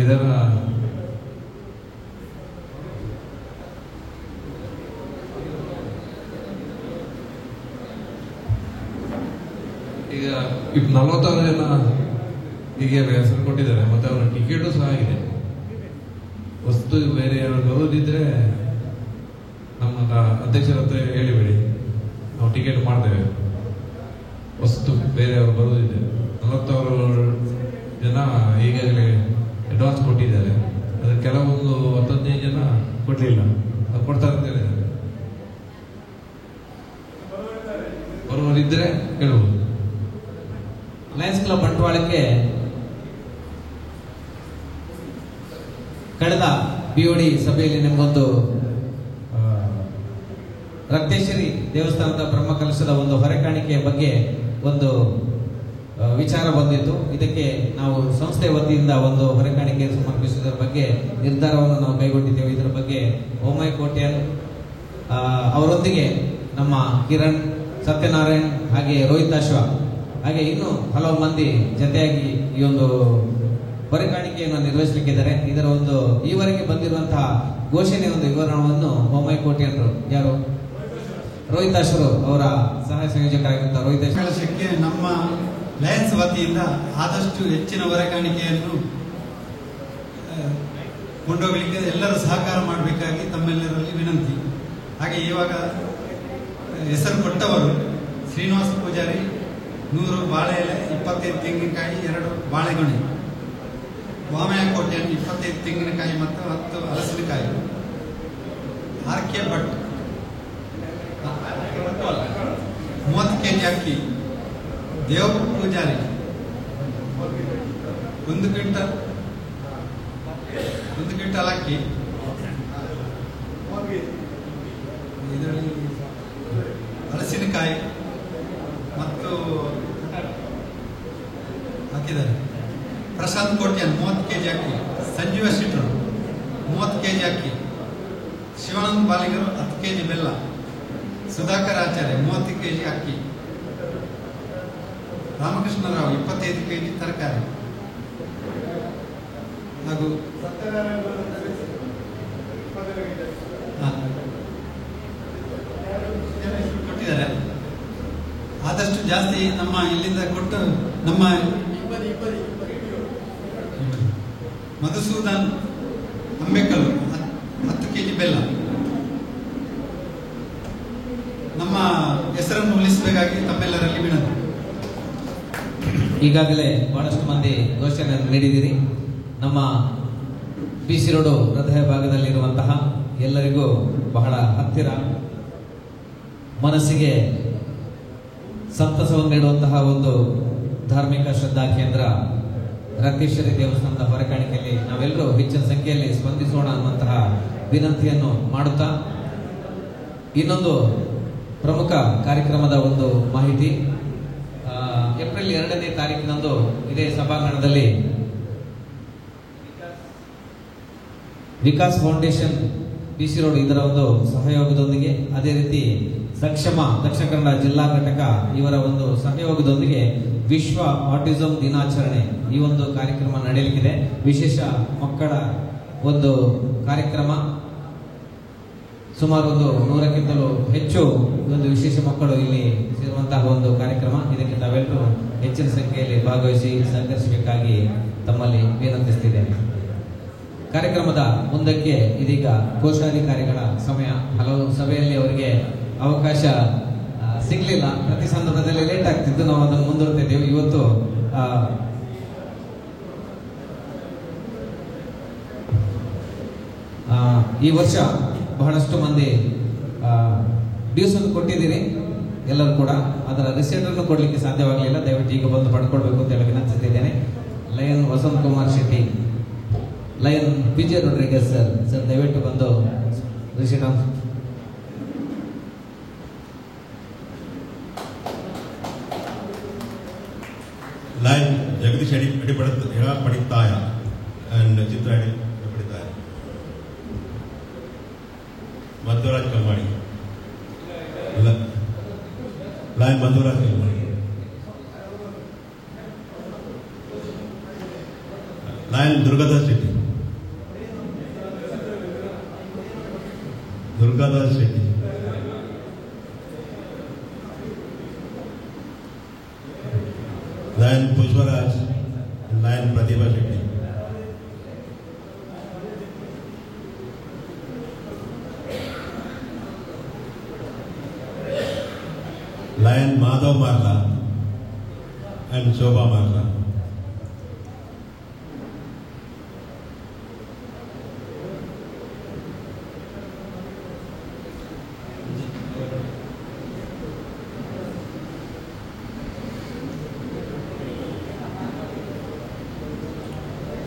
S3: ಇದರ ಈಗ 46 ಜನ ಹೀಗೆ ಹೆಸರು ಕೊಟ್ಟಿದ್ದಾರೆ. ಮತ್ತೆ ಅವರ ಟಿಕೆಟು ಸಹ ಆಗಿದೆ. ವಸ್ತು ಬೇರೆ ಯಾರು ಬರೋದಿದ್ರೆ ನಮ್ಮ ಅಧ್ಯಕ್ಷರ ಹತ್ರ ಹೇಳಿಬೇಡಿ, ನಾವು ಟಿಕೆಟ್ ಮಾಡ್ತೇವೆ. ವಸ್ತು ಬೇರೆಯವರು ಬರೋದಿದೆ. 46 ಜನ ಈಗಾಗಲೇ ಅಡ್ವಾನ್ಸ್ ಕೊಟ್ಟಿದ್ದಾರೆ. ಅದ್ರ ಕೆಲವೊಂದು 15 ಜನ ಕೊಡಲಿಲ್ಲ, ಅದು ಕೊಡ್ತಾರೆ ಅಂತ ಹೇಳಿದ್ದಾರೆ. ಬರುವವರಿದ್ರೆ ಹೇಳ್ಬೋದು.
S4: ಲಯನ್ಸ್ ಕ್ಲಬ್ ಬಂಟ್ವಾಳಕ್ಕೆ ಕಳೆದ BOD ಸಭೆಯಲ್ಲಿ ನಮಗೊಂದು ರಕ್ತೇಶ್ವರಿ ದೇವಸ್ಥಾನದ ಬ್ರಹ್ಮಕಲಶದ ಒಂದು ಹೊರೆಕಾಣಿಕೆಯ ಬಗ್ಗೆ ಒಂದು ವಿಚಾರ ಬಂದಿತ್ತು. ಇದಕ್ಕೆ ನಾವು ಸಂಸ್ಥೆ ವತಿಯಿಂದ ಒಂದು ಹೊರೆಕಾಣಿಕೆ ಸಮರ್ಪಿಸುವುದರ ಬಗ್ಗೆ ನಿರ್ಧಾರವನ್ನು ನಾವು ಕೈಗೊಂಡಿದ್ದೇವೆ. ಇದರ ಬಗ್ಗೆ ಓಮೈ ಕೋಟ್ಯಾನ್ ಅವರೊಂದಿಗೆ ನಮ್ಮ ಕಿರಣ್, ಸತ್ಯನಾರಾಯಣ್, ಹಾಗೆ ರೋಹಿತ್ ಅಶ್ವ, ಹಾಗೆ ಇನ್ನೂ ಹಲವು ಮಂದಿ ಜೊತೆಯಾಗಿ ಈ ಒಂದು ಹೊರೆಕಾಣಿಕೆಯನ್ನು ನಿರ್ವಹಿಸಲಿಕ್ಕಿದ್ದಾರೆ. ಇದರ ಒಂದು ಈವರೆಗೆ ಬಂದಿರುವಂತಹ ಘೋಷಣೆ ಒಂದು ವಿವರಣವನ್ನು ಬೊಮ್ಮಾಯಿಕೋಟೆಯವರು ಯಾರು ರೋಹಿತಾಶ್ವರು ಅವರ ಸಹಾಯ ಸಂಯೋಜಕರಾಗಿರುತ್ತಾರೆ.
S11: ರೋಹಿತಾಶ್ವರಕ್ಕೆ ನಮ್ಮ ಲಯನ್ಸ್ ವತಿಯಿಂದ ಆದಷ್ಟು ಹೆಚ್ಚಿನ ಹೊರೆಕಾಣಿಕೆಯನ್ನು ಕೊಂಡೋಗಲಿಕ್ಕೆ ಎಲ್ಲರೂ ಸಹಕಾರ ಮಾಡಬೇಕಾಗಿ ತಮ್ಮೆಲ್ಲರಲ್ಲಿ ವಿನಂತಿ. ಹಾಗೆ ಇವಾಗ ಹೆಸರು ಕೊಟ್ಟವರು ಶ್ರೀನಿವಾಸ ಪೂಜಾರಿ 100 ಬಾಳೆ ಎಲೆ, 25 ತೆಂಗಿನಕಾಯಿ, 2 ಬಾಳೆಗೊನೆ. ವಾಮಯಕೋಟೆಯನ್ನು 25 ತೆಂಗಿನಕಾಯಿ ಮತ್ತು 10 ಹಲಸಿನಕಾಯಿ. RK ಭಟ್ 30 kg ಅಕ್ಕಿ. ದೇವ ಪೂಜಾರಿ 1 ಕ್ವಿಂಟಲ್ ಅಕ್ಕಿ. ಇದರಲ್ಲಿ ಹಲಸಿನಕಾಯಿ ಮತ್ತು ಹಾಕಿದ್ದಾರೆ. ಪ್ರಶಾಂತ್ ಕೋಟ್ಯಾನ್ 30 kg ಅಕ್ಕಿ. ಸಂಜೀವ ಶೆಟ್ಟರು 30 kg ಅಕ್ಕಿ. ಶಿವಾನಂದ್ ಬಾಲಿಗರು 10 kg ಬೆಲ್ಲ. ಸುಧಾಕರ್ ಆಚಾರ್ಯ 30 kg ಅಕ್ಕಿ. ರಾಮಕೃಷ್ಣರಾವ್ 25 kg ತರಕಾರಿ ಹಾಗೂ ಕೊಟ್ಟಿದ್ದಾರೆ. ಆದಷ್ಟು ಜಾಸ್ತಿ ನಮ್ಮ ಇಲ್ಲಿಂದ ಕೊಟ್ಟು ನಮ್ಮ ಮಧುಸೂದನ್ ಅಂಬೇಕಲ್ 10 kg ಬೆಲ್ಲ. ನಮ್ಮ ಹೆಸರನ್ನು ಉಳಿಸಬೇಕಾಗಿ ತಮ್ಮೆಲ್ಲರಲ್ಲಿ ವಿನಂತಿ.
S4: ಈಗಾಗಲೇ ಬಹಳಷ್ಟು ಮಂದಿ ಘೋಷಣೆಯನ್ನು ನೀಡಿದ್ದೀರಿ. ನಮ್ಮ BC ರೋಡು ಹೃದಯ ಭಾಗದಲ್ಲಿರುವಂತಹ ಎಲ್ಲರಿಗೂ ಬಹಳ ಹತ್ತಿರ, ಮನಸ್ಸಿಗೆ ಸಂತಸವನ್ನು ನೀಡುವಂತಹ ಒಂದು ಧಾರ್ಮಿಕ ಶ್ರದ್ಧಾ ಕೇಂದ್ರ ರಕ್ತೇಶ್ವರಿ ದೇವಸ್ಥಾನದ ಹೊರೆಕಾಣಿಕೆಯಲ್ಲಿ ನಾವೆಲ್ಲರೂ ಹೆಚ್ಚಿನ ಸಂಖ್ಯೆಯಲ್ಲಿ ಸ್ಪಂದಿಸೋಣ ಅನ್ನುವಂತಹ ವಿನಂತಿಯನ್ನು ಮಾಡುತ್ತಾ, ಇನ್ನೊಂದು ಪ್ರಮುಖ ಕಾರ್ಯಕ್ರಮದ ಒಂದು ಮಾಹಿತಿ. ಏಪ್ರಿಲ್ 2ನೇ ತಾರೀಕಿನಂದು ಇದೇ ಸಭಾಂಗಣದಲ್ಲಿ ವಿಕಾಸ್ ಫೌಂಡೇಶನ್ BC ರೋಡ್ ಇದರ ಒಂದು ಸಹಯೋಗದೊಂದಿಗೆ, ಅದೇ ರೀತಿ ಸಕ್ಷಮ ದಕ್ಷಿಣ ಕನ್ನಡ ಜಿಲ್ಲಾ ಘಟಕ ಇವರ ಒಂದು ಸಹಯೋಗದೊಂದಿಗೆ ವಿಶ್ವ ಆಟಿಸಂ ದಿನಾಚರಣೆ ಈ ಒಂದು ಕಾರ್ಯಕ್ರಮ ನಡೆಯಲಿಕ್ಕಿದೆ. ವಿಶೇಷ ಮಕ್ಕಳ ಒಂದು ಕಾರ್ಯಕ್ರಮ. ಸುಮಾರು ಒಂದು 100ಕ್ಕಿಂತಲೂ ಹೆಚ್ಚು ಒಂದು ವಿಶೇಷ ಮಕ್ಕಳು ಇಲ್ಲಿ ಸೇರುವಂತಹ ಒಂದು ಕಾರ್ಯಕ್ರಮ. ಇದಕ್ಕೆ ತಾವೆಲ್ಲರೂ ಹೆಚ್ಚಿನ ಸಂಖ್ಯೆಯಲ್ಲಿ ಭಾಗವಹಿಸಿ ಸಹಕರಿಸಬೇಕಾಗಿ ತಮ್ಮಲ್ಲಿ ವಿನಂತಿಸುತ್ತಿದ್ದೇನೆ. ಕಾರ್ಯಕ್ರಮದ ಮುಂದಕ್ಕೆ ಇದೀಗ ಕೋಶಾಧಿಕಾರಿಗಳ ಸಮಯ. ಹಲವು ಸಭೆಯಲ್ಲಿ ಅವರಿಗೆ ಅವಕಾಶ ಸಿಗಲಿಲ್ಲ. ಪ್ರತಿ ಸಂದರ್ಭದಲ್ಲಿ ಲೇಟ್ ಆಗ್ತಿದ್ದು ನಾವು ಅದನ್ನು ಮುಂದುವರೆದಿದ್ದೇವೆ. ಇವತ್ತು ಈ ವರ್ಷ ಬಹಳಷ್ಟು ಮಂದಿ ಡ್ಯೂಸ್ ಅನ್ನು ಕೊಟ್ಟಿದ್ದೀರಿ. ಎಲ್ಲರೂ ಕೂಡ ಅದರ ರಿಸೀಟ್ ಅನ್ನು ಕೊಡಲಿಕ್ಕೆ ಸಾಧ್ಯವಾಗಲಿಲ್ಲ. ದಯವಿಟ್ಟು ಈಗ ಬಂದು ಪಡ್ಕೊಳ್ಬೇಕು ಅಂತ ಹೇಳಿ ವಿನಂತಿಸುತ್ತಿದ್ದೇನೆ. Lion Vasant Kumar Shetty, lion PJ Rodrigues sir ದಯವಿಟ್ಟು ಬಂದು receipt
S12: lion Jagadish Padithaya and Chitra Padithaya. Madhwaraj Kalmadi, lion Madhwaraj Kalmadi. Lion Durgadas Shetty, Durgadas Shetty. Lion Pushparaj, lion Prathibha Shetty. Lion Madhav Marla and Shobha Marla.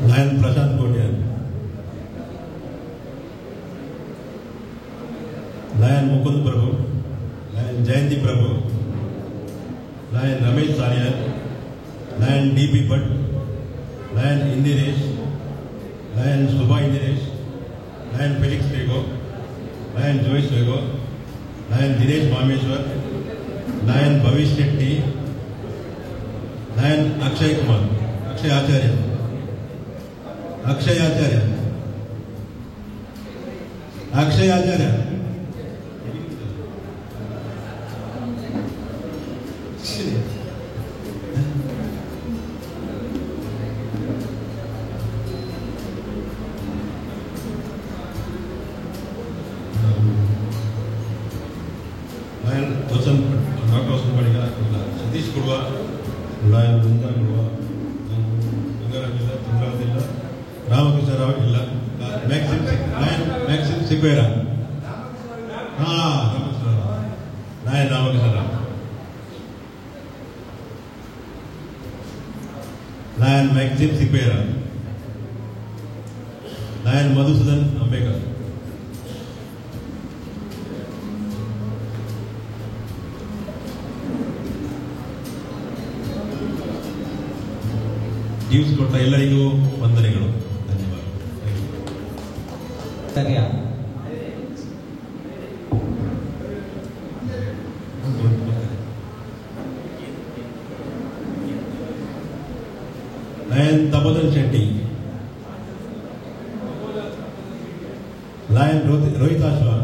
S12: Lion Prashanth Kotian, lion Mukund Prabhu, lion Jayanthi Prabhu, lion Ramesh Saniyar, lion DP Bhat, lion Indiresh, lion Shubha Indiresh, lion Felix Vego, lion Joyce Vego, lion Dinesh Mameshwar, Lion Bhavish Shetty, Lion Akshay Kumar, Akshay Acharya, Akshayacharya Akshayacharya Lion Vasanth doctor Vasanth Padiga Satish Kudva Lion Vrinda Kudva Gangaram ಇಲ್ಲ ಚಂದ್ರನಾಥ್ ಇಲ್ಲ ರಾಮಕೃಷ್ಣ ರಾವ್ ಇಲ್ಲ Maxim Sequeira Lion Ramakrishna Rao Lion Maxim Sequeira Lion Madhusudan Ambekar news ಕೊಟ್ಟ ಎಲ್ಲರಿಗೂ ವಂದನೆಗಳು ಧನ್ಯವಾದ Lion Tapodhan Shetty Lion Rohit Ashwa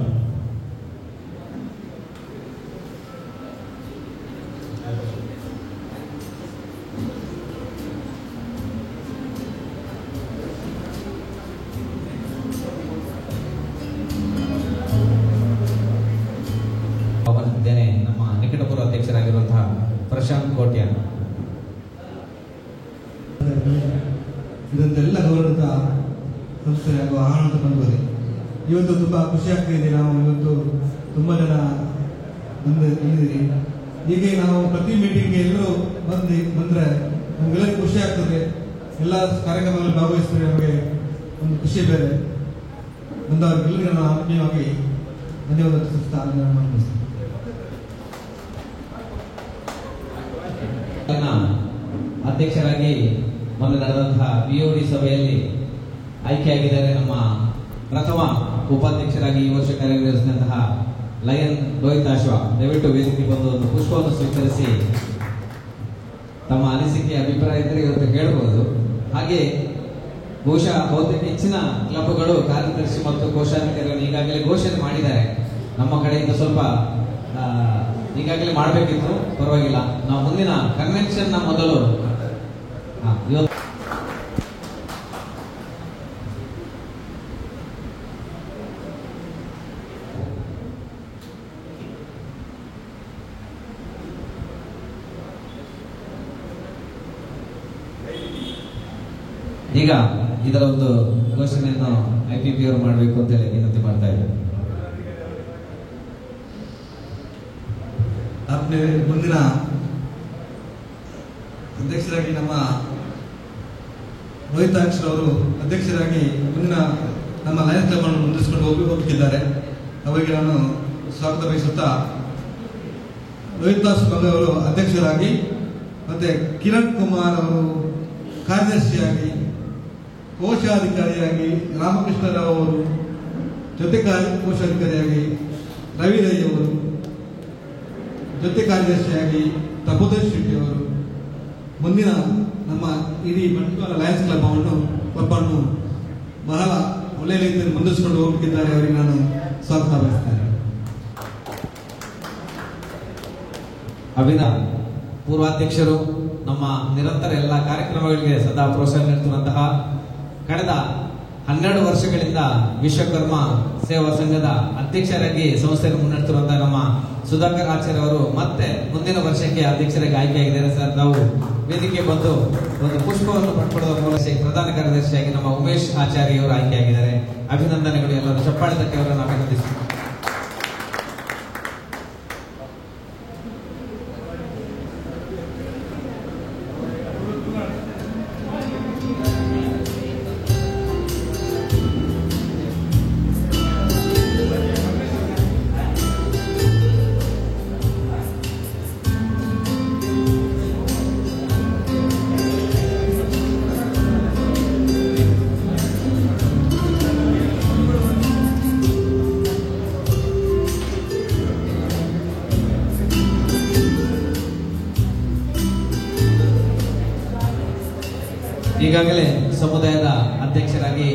S4: ನಮ್ಮ ನಿಕಟಪೂರ್ವ ಅಧ್ಯಕ್ಷರಾಗಿರುವಂತಹ ಪ್ರಶಾಂತ್ ಕೋಟ್ಯ
S13: ಇದೊಂದೆಲ್ಲ ಗೌರವದ ಸಂಸ್ಥೆ ಹಾಗೂ ಆನಂದ ಬಂದಿದೆ. ಇವತ್ತು ತುಂಬ ಖುಷಿ ಆಗ್ತಿದೆ. ನಾವು ಇವತ್ತು ತುಂಬ ಜನ ಬಂದಿದ್ದೀರಿ. ಹೀಗೆ ನಾವು ಪ್ರತಿ ಮೀಟಿಂಗ್ಗೆ ಎಲ್ಲರೂ ಬಂದರೆ ನಮಗೆಲ್ಲರಿಗೂ ಖುಷಿ ಆಗ್ತದೆ. ಎಲ್ಲ ಕಾರ್ಯಕ್ರಮಗಳಲ್ಲಿ ಭಾಗವಹಿಸಿದ್ರೆ ನಮಗೆ ಒಂದು ಖುಷಿ ಬೇರೆ. ಬಂದವರಿಗೆಲ್ಲರಿಗೂ ನಾನು ಆತ್ಮೀಯವಾಗಿ ಧನ್ಯವಾದ ಮಾಡ್ತೀನಿ.
S4: ಅಧ್ಯಕ್ಷರಾಗಿ ಮೊನ್ನೆ ನಡೆದಂತಹ ಬಿಒಡಿ ಸಭೆಯಲ್ಲಿ ಆಯ್ಕೆಯಾಗಿದ್ದಾರೆ ನಮ್ಮ ಪ್ರಥಮ ಉಪಾಧ್ಯಕ್ಷರಾಗಿ ಈ ವರ್ಷ ಕಾರ್ಯನಿರ್ವಹಿಸಿದಂತಹ ಲಯನ್ ರೋಹಿತ್ ಆಶ್ವಾ. ದಯವಿಟ್ಟು ವೇದಿಕೆ ಬಂದು ಒಂದು ಪುಷ್ಪವನ್ನು ಸ್ವೀಕರಿಸಿ ತಮ್ಮ ಅನಿಸಿಕೆ ಅಭಿಪ್ರಾಯ ಇದ್ದರೆ ಇವತ್ತು ಹೇಳಬಹುದು. ಹಾಗೆ ಬಹುಶಃ ಬಹುತೇಕ ಹೆಚ್ಚಿನ ಕ್ಲಬ್ಗಳು ಕಾರ್ಯದರ್ಶಿ ಮತ್ತು ಕೋಶಾಧಿಕಾರಿಗಳನ್ನು ಈಗಾಗಲೇ ಘೋಷಣೆ ಮಾಡಿದ್ದಾರೆ. ನಮ್ಮ ಕಡೆಯಿಂದ ಸ್ವಲ್ಪ ಈಗಾಗಲೇ ಮಾಡಬೇಕಿತ್ತು, ಪರವಾಗಿಲ್ಲ. ನಾವು ಮುಂದಿನ ಕನ್ವೆನ್ಷನ್ ಮೊದಲು ಈಗ ಇದರ ಒಂದು ಘೋಷಣೆಯನ್ನು IPP ಅವರು ಮಾಡಬೇಕು ಅಂತ ಹೇಳಿ ವಿನಂತಿ ಮಾಡ್ತಾ ಇದ್ದಾರೆ.
S13: ಮುಂದಿನ ಅಧ್ಯಕ್ಷರಾಗಿ ನಮ್ಮ ರೋಹಿತ್ ಆಕ್ಷರ್ ಅವರು ಅಧ್ಯಕ್ಷರಾಗಿ ಮುಂದಿನ ನಮ್ಮ ಲಯನ್ಸ್ ಕ್ಲಬ್ ಅನ್ನು ಮುಂದಿಸಿಕೊಂಡು ಹೋಗುತ್ತಿದ್ದಾರೆ. ಅವರಿಗೆ ನಾನು ಸ್ವಾಗತ ಬಯಸುತ್ತಾ, ರೋಹಿತ್ ಆಕ್ಷರ್ ಅವರು ಅಧ್ಯಕ್ಷರಾಗಿ ಮತ್ತೆ ಕಿರಣ್ ಕುಮಾರ್ ಅವರು ಕಾರ್ಯದರ್ಶಿಯಾಗಿ, ಕೋಶಾಧಿಕಾರಿಯಾಗಿ ರಾಮಕೃಷ್ಣ ರಾವ್ ಅವರು ಜೊತೆ ಕೋಶಾಧಿಕಾರಿಯಾಗಿ, ರವಿ ರೈ ಅವರು ಜೊತೆ ಕಾರ್ಯದರ್ಶಿಯಾಗಿ, ತಪೋಧನ್ ಶೆಟ್ಟಿ ಅವರು ಮುಂದಿನ ನಮ್ಮ ಇಡೀ ಬಂಟ್ವಾಳ ಲಯನ್ಸ್ ಕ್ಲಬ್ ಅನ್ನು ಬಹಳ ಒಳ್ಳೆಯ ರೀತಿಯಲ್ಲಿ ಮುಂದಿಸಿಕೊಂಡು ಹೋಗುತ್ತಿದ್ದಾರೆ. ಅವರಿಗೆ ನಾನು ಸ್ವಾಗತ ಬಯಸ್ತೇನೆ.
S4: ಅಭಿನವ್ ಪೂರ್ವಾಧ್ಯಕ್ಷರು, ನಮ್ಮ ನಿರಂತರ ಎಲ್ಲ ಕಾರ್ಯಕ್ರಮಗಳಿಗೆ ಸದಾ ಪ್ರೋತ್ಸಾಹ ನೀಡುತ್ತಿರುವಂತಹ, ಕಳೆದ 12 ವರ್ಷಗಳಿಂದ ವಿಶ್ವಕರ್ಮ ಸೇವಾ ಸಂಘದ ಅಧ್ಯಕ್ಷರಾಗಿ ಸಂಸ್ಥೆಯನ್ನು ಮುನ್ನಡೆಸುತ್ತಿರುವಂತಹ ನಮ್ಮ ಸುಧಾಕರ್ ಆಚಾರ್ಯ ಅವರು ಮತ್ತೆ ಮುಂದಿನ ವರ್ಷಕ್ಕೆ ಅಧ್ಯಕ್ಷರಾಗಿ ಆಯ್ಕೆಯಾಗಿದ್ದಾರೆ. ಸರ್, ನಾವು ವೇದಿಕೆ ಬಂದು ಒಂದು ಪುಷ್ಪವನ್ನು ಪಡ್ಕೊಳ್ಳುವ ಮೂಲಕ ಪ್ರಧಾನ ಕಾರ್ಯದರ್ಶಿಯಾಗಿ ನಮ್ಮ ಉಮೇಶ್ ಆಚಾರ್ಯ ಅವರು ಆಯ್ಕೆಯಾಗಿದ್ದಾರೆ. ಅಭಿನಂದನೆಗಳು. ಎಲ್ಲರೂ ಚಪ್ಪಾಳೆ ತಟ್ಟಿ ಅವರನ್ನು ಅಭಿನಂದಿಸಿ. ಈಗಾಗಲೇ ಸಮುದಾಯದ ಅಧ್ಯಕ್ಷರಾಗಿ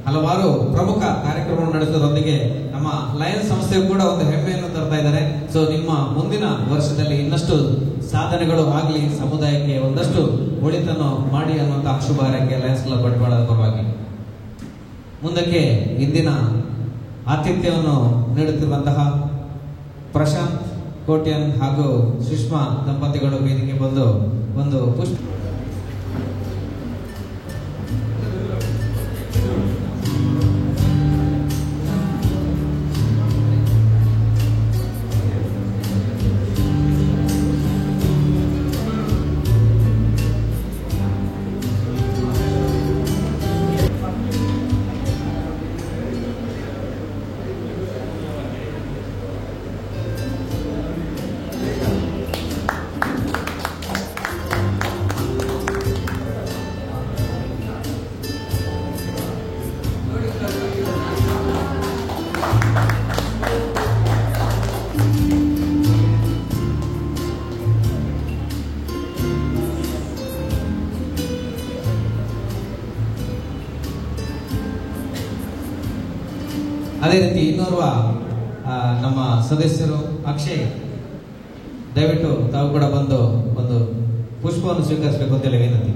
S4: ಹಲವಾರು ಪ್ರಮುಖ ಕಾರ್ಯಕ್ರಮವನ್ನು ನಡೆಸೋದರೊಂದಿಗೆ ನಮ್ಮ ಲಯನ್ಸ್ ಸಂಸ್ಥೆಯು ಕೂಡ ಒಂದು ಹೆಮ್ಮೆಯನ್ನು ತರ್ತಾ ಇದ್ದಾರೆ. ಸೊ ನಿಮ್ಮ ಮುಂದಿನ ವರ್ಷದಲ್ಲಿ ಇನ್ನಷ್ಟು ಸಾಧನೆಗಳು ಆಗಲಿ, ಸಮುದಾಯಕ್ಕೆ ಒಂದಷ್ಟು ಒಳಿತನ್ನು ಮಾಡಿ ಅನ್ನುವಂತಹ ಶುಭ ಹಾರೈಕೆ ಲಯನ್ಸ್ ಕ್ಲಬ್ ಬಂಟ್ವಾಳದ ಪರವಾಗಿ. ಮುಂದಕ್ಕೆ ಇಂದಿನ ಆತಿಥ್ಯವನ್ನು ನೀಡುತ್ತಿರುವಂತಹ ಪ್ರಶಾಂತ್ ಕೋಟ್ಯನ್ ಹಾಗೂ ಸುಷ್ಮಾ ದಂಪತಿಗಳು ವೇದಿಕೆ ಬಂದು ಒಂದು ಪುಷ್ಪ ಅದೇ ರೀತಿ ಇನ್ನೋರ್ವ ನಮ್ಮ ಸದಸ್ಯರು ಅಕ್ಷಯ್, ದಯವಿಟ್ಟು ತಾವು ಕೂಡ ಬಂದು ಒಂದು ಪುಷ್ಪವನ್ನು ಸ್ವೀಕರಿಸಬೇಕು ಅಂತೇಳಿ ವಿನಂತಿ.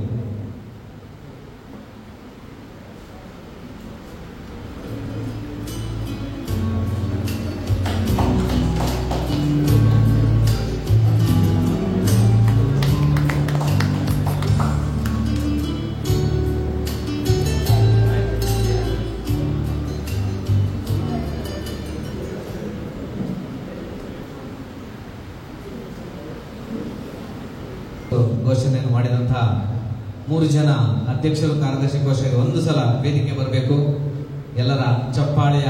S4: ಘೋಷಣೆಯನ್ನು ಮಾಡಿದಂತಹ 3 ಜನ ಅಧ್ಯಕ್ಷರು, ಕಾರ್ಯದರ್ಶಿ ಘೋಷಣೆ ಒಂದು ಸಲ ವೇದಿಕೆ ಬರಬೇಕು. ಎಲ್ಲರ ಚಪ್ಪಾಳೆಯ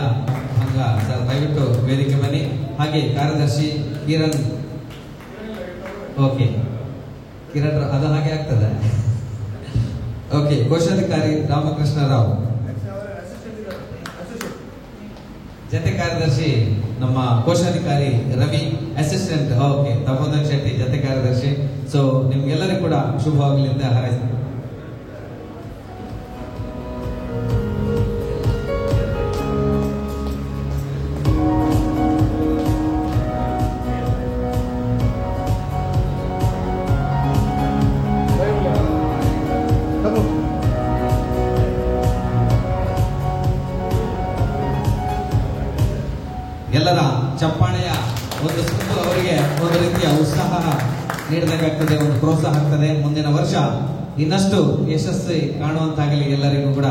S4: ಭಂಗ ಸರ್, ದಯವಿಟ್ಟು ವೇದಿಕೆ ಬನ್ನಿ. ಹಾಗೆ ಕಾರ್ಯದರ್ಶಿ ಕಿರಣ್, ಓಕೆ ಕಿರಣ್ ಅದು ಹಾಗೆ ಆಗ್ತದೆ. ಓಕೆ, ಕೋಶಾಧಿಕಾರಿ ರಾಮಕೃಷ್ಣ ರಾವ್, ಜತೆ ಕಾರ್ಯದರ್ಶಿ ನಮ್ಮ ಕೋಶಾಧಿಕಾರಿ ರವಿ, ಅಸಿಸ್ಟೆಂಟ್ ಓಕೆ ತಪೋಧನ್ ಶೆಟ್ಟಿ, ಜತೆ ಕಾರ್ಯದರ್ಶಿ. ಸೊ ನಿಮ್ಗೆಲ್ಲರಿಗೂ ಕೂಡ ಶುಭವಾಗಲಿ ಅಂತ ಹಾರೈಸ್ತೀನಿ. ಎಲ್ಲರ ಚಪ್ಪಾಳೆಯ ಒಂದು ಸುತ್ತು ಅವರಿಗೆ ಒಂದು ರೀತಿಯ ಉತ್ಸಾಹ ನೀಡಬೇಕಾಗ್ತದೆ, ಒಂದು ಪ್ರೋತ್ಸಾಹ ಆಗ್ತದೆ. ಮುಂದಿನ ವರ್ಷ ಇನ್ನಷ್ಟು ಯಶಸ್ಸು ಕಾಣುವಂತಾಗಲಿ, ಎಲ್ಲರಿಗೂ ಕೂಡ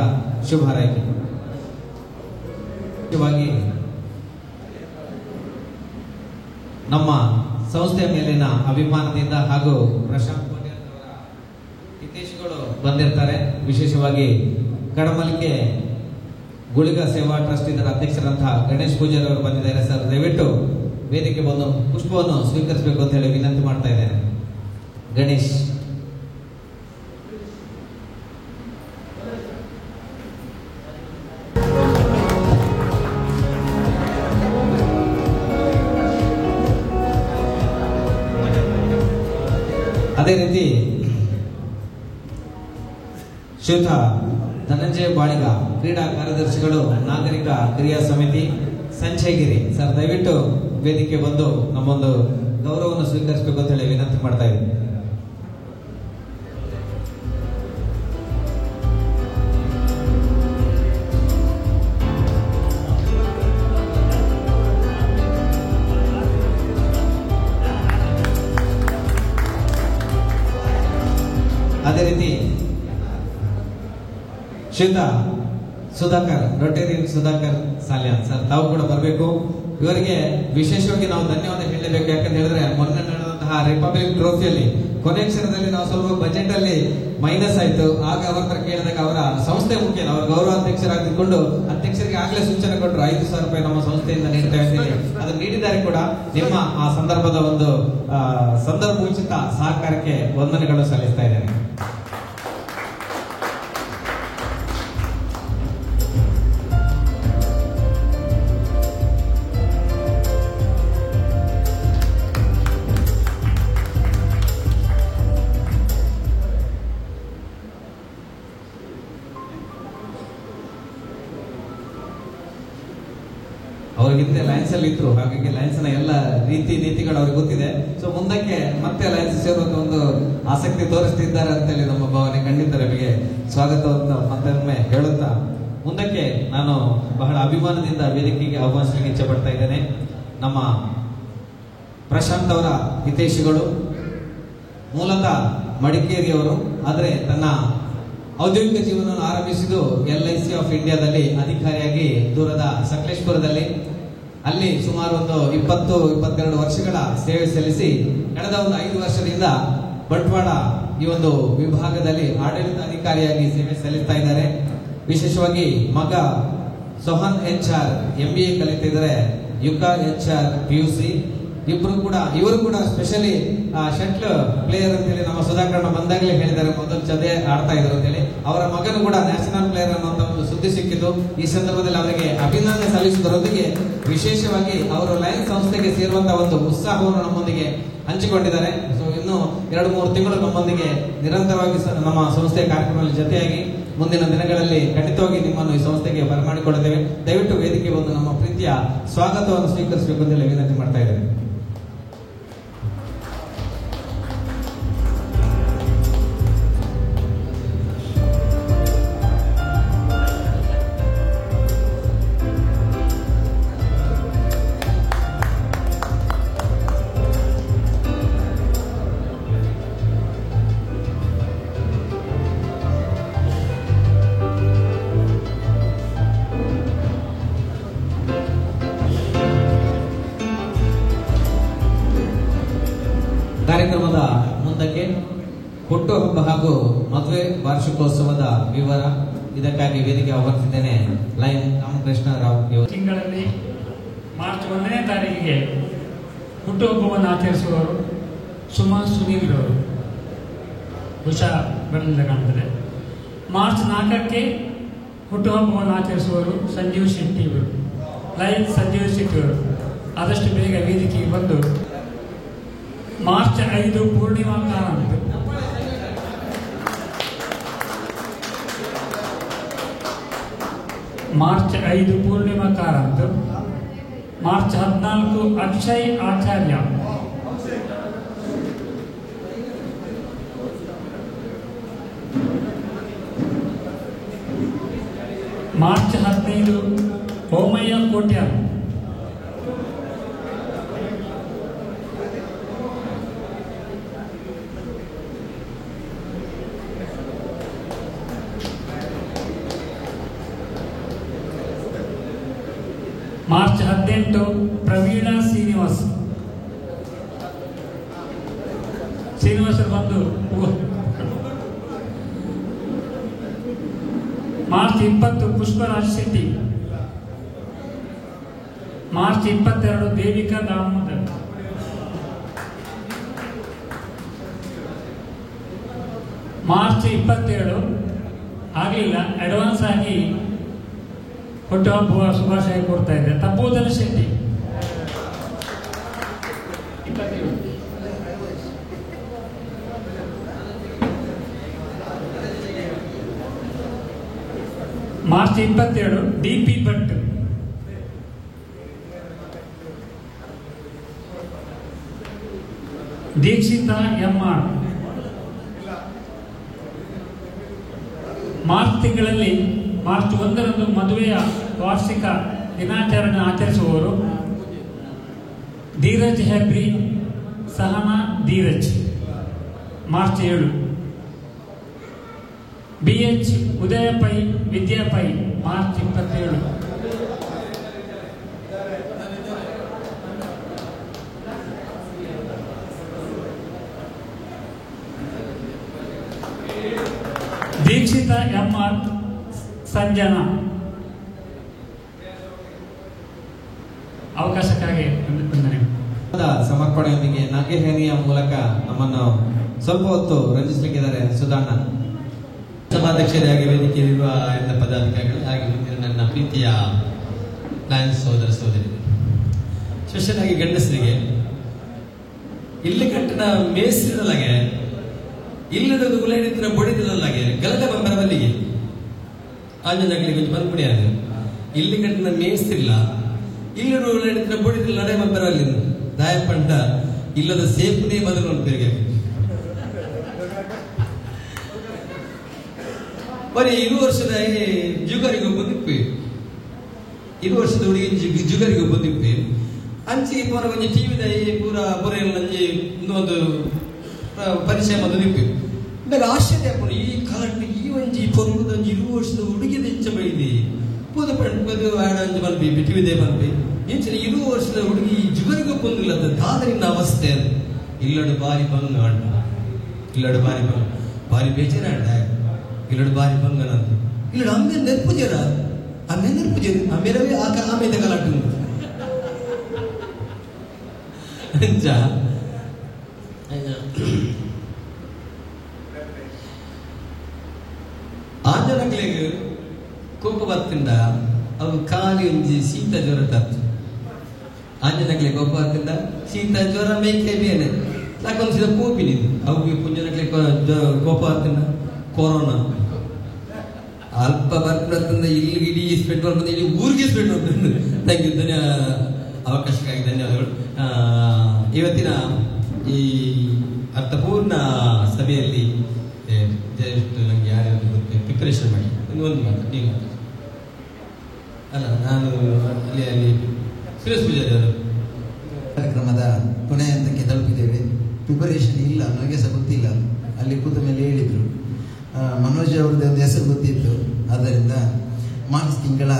S4: ಶುಭ ಹಾರೈಕೆ. ಮುಖ್ಯವಾಗಿ ನಮ್ಮ ಸಂಸ್ಥೆಯ ಮೇಲಿನ ಅಭಿಮಾನದಿಂದ ಹಾಗೂ ಪ್ರಶಾಂತ್ ಕೋಟ್ಯನ್ ಅವರ ಹಿತೈಷಿಗಳು ಬಂದಿರ್ತಾರೆ. ವಿಶೇಷವಾಗಿ ಕಡಮಲಿಕೆ ಗುಳಿಗ ಸೇವಾ ಟ್ರಸ್ಟ್ ಇದರ ಅಧ್ಯಕ್ಷರಂತಹ ಗಣೇಶ್ ಪೂಜಾರಿ ಅವರು ಬಂದಿದ್ದಾರೆ. ಸರ್, ದಯವಿಟ್ಟು ವೇದಿಕೆ ಬಂದು ಪುಷ್ಪವನ್ನು ಸ್ವೀಕರಿಸಬೇಕು ಅಂತ ಹೇಳಿ ವಿನಂತಿ ಮಾಡ್ತಾ ಇದ್ದೇನೆ. ಗಣೇಶ್, ಅದೇ ರೀತಿ ಶ್ರೀಯುತ ಧನಂಜಯ ಬಾಳಿಗ, ಕ್ರೀಡಾ ಕಾರ್ಯದರ್ಶಿಗಳು, ನಾಗರಿಕ ಕ್ರಿಯಾ ಸಮಿತಿ, ಸಂಚಯಗಿರಿ. ಸರ್, ದಯವಿಟ್ಟು ವೇದಿಕೆ ಬಂದು ನಮ್ಮೊಂದು ಗೌರವವನ್ನು ಸ್ವೀಕರಿಸಬೇಕು ಅಂತ ಹೇಳಿ ವಿನಂತಿ ಮಾಡ್ತಾ ಇದ್ದೀನಿ. ಅದೇ ರೀತಿ ಶ್ರೀಯುತ ಸುಧಾಕರ್, ರೊಟೇರಿಯನ್ ಸುಧಾಕರ್ ಸಾಲ್ಯಾನ್, ಸರ್ ತಾವು ಕೂಡ ಬರಬೇಕು. ಇವರಿಗೆ ವಿಶೇಷವಾಗಿ ನಾವು ಧನ್ಯವಾದ ಹೇಳಬೇಕು. ಯಾಕಂತ ಹೇಳಿದ್ರೆ ಮೊನ್ನೆ ನಡೆದಂತಹ ರಿಪಬ್ಲಿಕ್ ಟ್ರೋಫಿಯಲ್ಲಿ ಕೊನೆ ಕ್ಷಣದಲ್ಲಿ ನಾವು ಸ್ವಲ್ಪ ಬಜೆಟ್ ಅಲ್ಲಿ ಮೈನಸ್ ಆಯ್ತು. ಆಗ ಅವರ ಹತ್ರ ಕೇಳಿದಾಗ ಅವರ ಸಂಸ್ಥೆ ಮುಖ್ಯ, ಅವರ ಗೌರವಾಧ್ಯಕ್ಷರಾಗಿದ್ದುಕೊಂಡು ಅಧ್ಯಕ್ಷರಿಗೆ ಆಗ್ಲೇ ಸೂಚನೆ ಕೊಟ್ಟರು 5,000 ರೂಪಾಯಿ ನಮ್ಮ ಸಂಸ್ಥೆಯಿಂದ ನೀಡ್ತೇವೆ ಅಂತ ಹೇಳಿ. ಅದು ನೀಡಿದ್ದಾರೆ ಕೂಡ. ನಿಮ್ಮ ಆ ಸಂದರ್ಭದ ಒಂದು ಸಂದರ್ಭ ಉಚಿತ ಸಹಕಾರಕ್ಕೆ ವಂದನೆಗಳು ಸಲ್ಲಿಸ್ತಾ ಇದ್ದೇನೆ. ಅವರು ಹಿಂದೆ ಲಯನ್ಸ್ ಅಲ್ಲಿ ಇದ್ರು, ಹಾಗಾಗಿ ಲಯನ್ಸ್ ನ ಎಲ್ಲ ರೀತಿ ನೀತಿಗಳು ಅವ್ರಿಗೆ ಗೊತ್ತಿದೆ. ಸೊ ಮುಂದಕ್ಕೆ ಮತ್ತೆ ಲಯನ್ಸ್ ಸೇರುವಂತ ಒಂದು ಆಸಕ್ತಿ ತೋರಿಸ್ತಿದ್ದಾರೆ ಅಂತೇಳಿ ನಮ್ಮ ಭಾವನೆ. ಖಂಡಿತ ರವಿಗೆ ಸ್ವಾಗತವನ್ನು ಮತ್ತೊಮ್ಮೆ ಹೇಳುತ್ತಾ ಮುಂದಕ್ಕೆ ನಾನು ಬಹಳ ಅಭಿಮಾನದಿಂದ ವೇದಿಕೆಗೆ ಆಹ್ವಾನಿಸಲಿಕ್ಕೆ ಇಚ್ಛೆ ಪಡ್ತಾ ಇದ್ದೇನೆ. ನಮ್ಮ ಪ್ರಶಾಂತ್ ಅವರ ಹಿತೈಷಿಗಳು, ಮೂಲತಃ ಮಡಿಕೇರಿಯವರು, ಆದರೆ ತನ್ನ ಔದ್ಯೋಗಿಕ ಜೀವನವನ್ನು ಆರಂಭಿಸಿದ್ದು LIC ಆಫ್ ಇಂಡಿಯಾದಲ್ಲಿ ಅಧಿಕಾರಿಯಾಗಿ ದೂರದ ಸಕಲೇಶ್ಪುರದಲ್ಲಿ. ಅಲ್ಲಿ ಸುಮಾರು ಒಂದು 20-22 ವರ್ಷಗಳ ಸೇವೆ ಸಲ್ಲಿಸಿ ಕಳೆದ ಒಂದು 5 ವರ್ಷದಿಂದ ಬಂಟ್ವಾಳ ಈ ಒಂದು ವಿಭಾಗದಲ್ಲಿ ಆಡಳಿತಾಧಿಕಾರಿಯಾಗಿ ಸೇವೆ ಸಲ್ಲಿಸ್ತಾ ಇದ್ದಾರೆ. ವಿಶೇಷವಾಗಿ ಮಗ ಸೋಹನ್ HR MBA ಕಲಿತಿದ್ದಾರೆ, ಯುಕ HR PUC. ಇವರು ಕೂಡ ಸ್ಪೆಷಲಿ ಶಟ್ಲ್ ಪ್ಲೇಯರ್ ಅಂತೇಳಿ ನಮ್ಮ ಸುಧಾಕರಣ ಬಂದಾಗಲೇ ಹೇಳಿದ್ದಾರೆ, ಮೊದಲು ಚದೇ ಆಡ್ತಾ ಇದ್ರು ಅಂತೇಳಿ. ಅವರ ಮಗನು ಕೂಡ ನ್ಯಾಷನಲ್ ಪ್ಲೇಯರ್ ಅನ್ನುವಂತ ಒಂದು ಸುದ್ದಿ ಸಿಕ್ಕಿದ್ದು. ಈ ಸಂದರ್ಭದಲ್ಲಿ ಅವರಿಗೆ ಅಭಿನಂದನೆ ಸಲ್ಲಿಸುವುದರೊಂದಿಗೆ ವಿಶೇಷವಾಗಿ ಅವರು ಲಯನ್ಸ್ ಸಂಸ್ಥೆಗೆ ಸೇರುವಂತಹ ಒಂದು ಉತ್ಸಾಹವನ್ನು ನಮ್ಮೊಂದಿಗೆ ಹಂಚಿಕೊಂಡಿದ್ದಾರೆ. ಸೊ ಇನ್ನು 2-3 ತಿಂಗಳು ನಮ್ಮೊಂದಿಗೆ ನಿರಂತರವಾಗಿ ನಮ್ಮ ಸಂಸ್ಥೆಯ ಕಾರ್ಯಕ್ರಮದಲ್ಲಿ ಜೊತೆಯಾಗಿ ಮುಂದಿನ ದಿನಗಳಲ್ಲಿ ಖಂಡಿತವಾಗಿ ನಿಮ್ಮನ್ನು ಈ ಸಂಸ್ಥೆಗೆ ಬರಮಾಡಿಕೊಳ್ಳುತ್ತೇವೆ. ದಯವಿಟ್ಟು ವೇದಿಕೆ ಬಂದು ನಮ್ಮ ಪ್ರೀತಿಯ ಸ್ವಾಗತವನ್ನು ಸ್ವೀಕರಿಸಬೇಕು ಅಂತ ವಿನಂತಿ ಮಾಡ್ತಾ ಇದ್ದೇವೆ. ಕಾರ್ಯಕ್ರಮದ ಮುಂದಕ್ಕೆ ಹುಟ್ಟುಹಬ್ಬ ಹಾಗೂ ಮದುವೆ ವಾರ್ಷಿಕೋತ್ಸವದ ವಿವರ, ಇದಕ್ಕಾಗಿ ವೇದಿಕೆ ಆಹ್ವಾನಿಸಿದ್ದೇನೆ ಲಯನ್ ರಾಮಕೃಷ್ಣ ರಾವ್.
S14: ತಿಂಗಳಲ್ಲಿ ಮಾರ್ಚ್ 1ನೇ ತಾರೀಕಿಗೆ ಹುಟ್ಟುಹಬ್ಬವನ್ನು ಆಚರಿಸುವವರು ಸುಮಾ ಸುನೀಲ್ ಅವರು, ಹುಷಾ ಬರಲಿಂದ ಕಾಣ್ತದೆ. ಮಾರ್ಚ್ 4ಕ್ಕೆ ಹುಟ್ಟುಹಬ್ಬವನ್ನು ಆಚರಿಸುವವರು ಸಂಜೀವ್ ಶೆಟ್ಟಿ ಇವರು, ಲಯನ್ ಸಂಜೀವ್ ಶೆಟ್ಟಿ ಅವರು. ಆದಷ್ಟು ಬೇಗ ವೇದಿಕೆಗೆ ಬಂದು March 5 Purnima Karanth, March 5 Purnima Karanth, March 14 Akshay Acharya, March 15 Omayya Kotian, March 18 Praveena Srinivas ಬಂದು. March 20 Pushparaj Shetty, March 22 Devika Damodar, March 27 ಆಗಲಿಲ್ಲ, ಅಡ್ವಾನ್ಸ್ ಆಗಿ ಹುಟ್ಟುಹಬ್ಬ ಶುಭಾಶಯ ಕೊಡ್ತಾ ಇದೆ ತಪ್ಪೋದನ Shetty. March 27 DP Bhat, Dikshita MR. March ತಿಂಗಳಲ್ಲಿ ಮಾರ್ಚ್ 1ರಂದು ಮದುವೆಯ ವಾರ್ಷಿಕ ದಿನಾಚರಣೆ ಆಚರಿಸುವವರು Dheeraj Hebri, Sahana Dheeraj. March 7 BH Udaya Pai, Vidya Pai, March 27. Dikshita MR, Sanjana. ಅವಕಾಶಕ್ಕಾಗಿ
S4: ಸಮರ್ಪಣೆಯೊಂದಿಗೆ ನಾಗೇಹೇನಿಯ ಮೂಲಕ ನಮ್ಮನ್ನು ಸ್ವಲ್ಪ ಹೊತ್ತು ರಂಜಿಸಲಿಕ್ಕಿದ್ದಾರೆ ಸುಧಾಣ್ಣ.
S1: ಸಭಾಧ್ಯಕ್ಷರಾಗಿ ವೇದಿಕೆಯಲ್ಲಿರುವ ಎಲ್ಲ ಪದಾಧಿಕಾರಿಗಳು, ಹಾಗೆ ನನ್ನ ಪ್ರೀತಿಯ ಲಯನ್ಸ್ ಸೋದರ ಸೋದರಿ, ಸ್ಪೆಷಲ್ ಆಗಿ ಗಂಡಸರಿಗೆ ಇಲ್ಲಿ ಕಟ್ಟಿನ ಮೇಸ್ತಿರಲಾಗೆ ಇಲ್ಲದೊಂದು ಗುಲಾಡಿನ ಬೊಡಿದಿರಲಾಗೆ ಗಲದ ಬರಬಲ್ಲಿಗೆ ಆಂಜನಗಳಿಗೆ ಕೊಂಚ ಬಂದ್ಬಿಡಿ ಅದು ಇಲ್ಲಿ ಕಟ್ಟಿನ ಮೇಸ್ತಿಲ್ಲ ಇಲ್ಲರೂ ನಡೆದ್ರೆ ಬುಡಿದ್ರೆ ನಡೆ ಬರಲಿ ದಾಯಪಂಡ ಇಲ್ಲದ ಸೇಫ್ನೇ ಬದಲು ಉಂಟು ಬರೀ 2 ವರ್ಷದ ಜುಗರಿಗೆ ಬಂದಿಪ್ಪಿ 2 ವರ್ಷದ ಹುಡುಗಿ ಜುಗರಿಗೆ ಬಂದಿಪ್ಪಿ ಅಂಚಿ ಪೂರ ಒಂಜಿ ಟಿವಿದ ಪೂರ ಪೂರೆಲ್ಲ ನಂಜಿ ಒಂದು ಪರಿಚಯ ಮದುವಿಪ್ಪಿ ಇವಾಗ ಆಶ್ಚರ್ಯ ಪೂರ ಈ ಕಾಲಕ್ಕೆ ಈ ಒಂಜಿ ಪೊಂಗುದ 2 ವರ್ಷದ ಹುಡುಗಿದ ಹೆಚ್ಚ ಬೈದಿ ಪೂದ ಪಂಡು ಆಡ ಅಂಜಿ ಮಲ್ಪಿ ಟಿವಿದೆ ಮಲ್ಪಿ ಇಂಚಿನ 2 ವರ್ಷದ ಹುಡುಗಿ ಜುಗರಿಗೆ ಬಂದಿಲ್ಲ ದಾದರಿನ ಅವಸ್ಥೆ ಅದು ಇಲ್ಲಡು ಬಾರಿ ಬಂಗ ಅಂಡ ಇಲ್ಲಡು ಬಾರಿ ಬಂಗ ಬಾರಿ ಬೇಜಾರ ಅಂಡ ಇಲ್ಲಡು ಬಾರಿ ಬಂಗನ ಅಂತ ಇಲ್ಲಡು ಅಮ್ಮೆ ನೆರ್ಪುಜರ ಅಮ್ಮೆ ನೆರ್ಪುಜರ ಅಮ್ಮೆರವೇ ಆಮೇದ ಕಲಾಟು ಅಂಚ ಆಂಜನಕ್ಲೆಗ್ ಕೋಪ ಬತ್ತಿಂದ ಅವು ಖಾಲಿ ಒಂಜಿ ಶೀತ ಜ್ವರ ತತ್ತು ಆಂಜನಕ್ಲೆ ಕೋಪ ಬತ್ತಿಂದ ಶೀತ ಜ್ವರ ಮೇಕೆ ಬೇನೆ ನಾಕೊಂದ್ಸಿದ ಕೋಪಿನಿದ್ದು ಅವು ಪುಂಜನಕ್ಲೆ ಕೋಪ ಬತ್ತಿಂದ ಕೊರೋನಾ ಅಲ್ಪ ಬರ್ತಿಂದ ಇಲ್ಲಿ ಇಡೀ ಸ್ಪೆಂಡ್ ಮಾಡ್ಬಂದು ಇಡೀ ಊರಿಗೆ ಸ್ಪೆಂಡ್ ಮಾಡ್ಬಂದು ಥ್ಯಾಂಕ್ ಯು ಅವಕಾಶಕ್ಕಾಗಿ ಧನ್ಯವಾದಗಳು. ಇವತ್ತಿನ ಈ ಅರ್ಥಪೂರ್ಣ ಸಭೆಯಲ್ಲಿ ದಯವಿಟ್ಟು ನನಗೆ ಯಾರ್ಯಾರು ಗೊತ್ತೆ ಪ್ರಿಪರೇಷನ್ ಮಾಡಿ ಒಂದು ಮಾತು ನೀವು ಅಲ್ಲ ನಾನು ಅಲ್ಲಿ ಸುರೇಶ್ ಪೂಜಾರಿ ಅವರು
S15: ಕಾರ್ಯಕ್ರಮದ ಕೊನೆಯ ಹಂತಕ್ಕೆ ತಲುಪಿದ್ದೇವೆ. ಪ್ರಿಪರೇಷನ್ ಇಲ್ಲ, ನನಗೆ ಸಹ ಗೊತ್ತಿಲ್ಲ. ಅಲ್ಲಿ ಕೂತ ಮೇಲೆ ಹೇಳಿದರು ಮನೋಜ್ ಅವ್ರದ್ದು ಒಂದು ಹೆಸರು ಗೊತ್ತಿತ್ತು. ಆದ್ದರಿಂದ ಮಾರ್ಚ್ ತಿಂಗಳ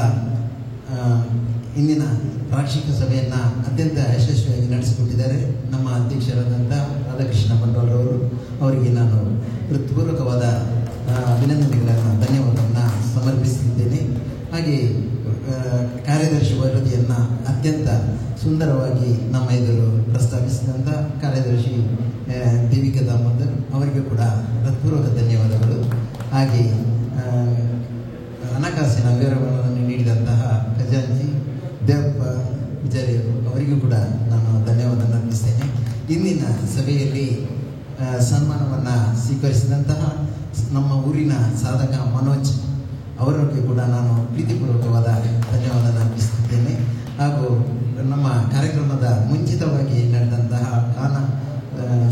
S15: ಇಂದಿನ ವಾರ್ಷಿಕ ಸಭೆಯನ್ನು ಅತ್ಯಂತ ಯಶಸ್ವಿಯಾಗಿ ನಡೆಸಿಕೊಟ್ಟಿದ್ದಾರೆ ನಮ್ಮ ಅಧ್ಯಕ್ಷರಾದಂಥ ರಾಧಾಕೃಷ್ಣ ಬಂಡವಾಳರವರು. ಅವರಿಗೆ ನಾನು ಹೃತ್ಪೂರ್ವಕವಾದ ಅಭಿನಂದನೆಗಳನ್ನು ಧನ್ಯವಾದವನ್ನು ಸಮರ್ಪಿಸುತ್ತಿದ್ದೇನೆ. ಹಾಗೆ ಕಾರ್ಯದರ್ಶಿ ವರದಿಯನ್ನು ಅತ್ಯಂತ ಸುಂದರವಾಗಿ ನಮ್ಮ ಎದುರು ಪ್ರಸ್ತಾಪಿಸಿದಂಥ ಕಾರ್ಯದರ್ಶಿ ದೇವಿಕಾ ದಾಮೋದರ್ ಅವರಿಗೂ ಕೂಡ ಹೃತ್ಪೂರ್ವಕ ಧನ್ಯವಾದಗಳು. ಹಾಗೆ ಹಣಕಾಸಿನ ವಿವರಗಳನ್ನು ನೀಡಿದಂತಹ ಖಜಾಂಚಿ ದೇವಪ್ಪ ವಿಚಾರಿಯವರು ಅವರಿಗೂ ಕೂಡ ನಾನು ಧನ್ಯವಾದ ಅರ್ಪಿಸ್ತೇನೆ. ಇಂದಿನ ಸಭೆಯಲ್ಲಿ ಸನ್ಮಾನವನ್ನು ಸ್ವೀಕರಿಸಿದಂತಹ ನಮ್ಮ ಊರಿನ ಸಾಧಕ ಮನೋಜ್ ಅವರಿಗೆ ಕೂಡ ನಾನು ಪ್ರೀತಿಪೂರ್ವಕವಾದ ಧನ್ಯವಾದ ಅರ್ಪಿಸುತ್ತಿದ್ದೇನೆ. ಹಾಗೂ ನಮ್ಮ ಕಾರ್ಯಕ್ರಮದ ಮುಂಚಿತವಾಗಿ ನಡೆದಂತಹ ಗಾನ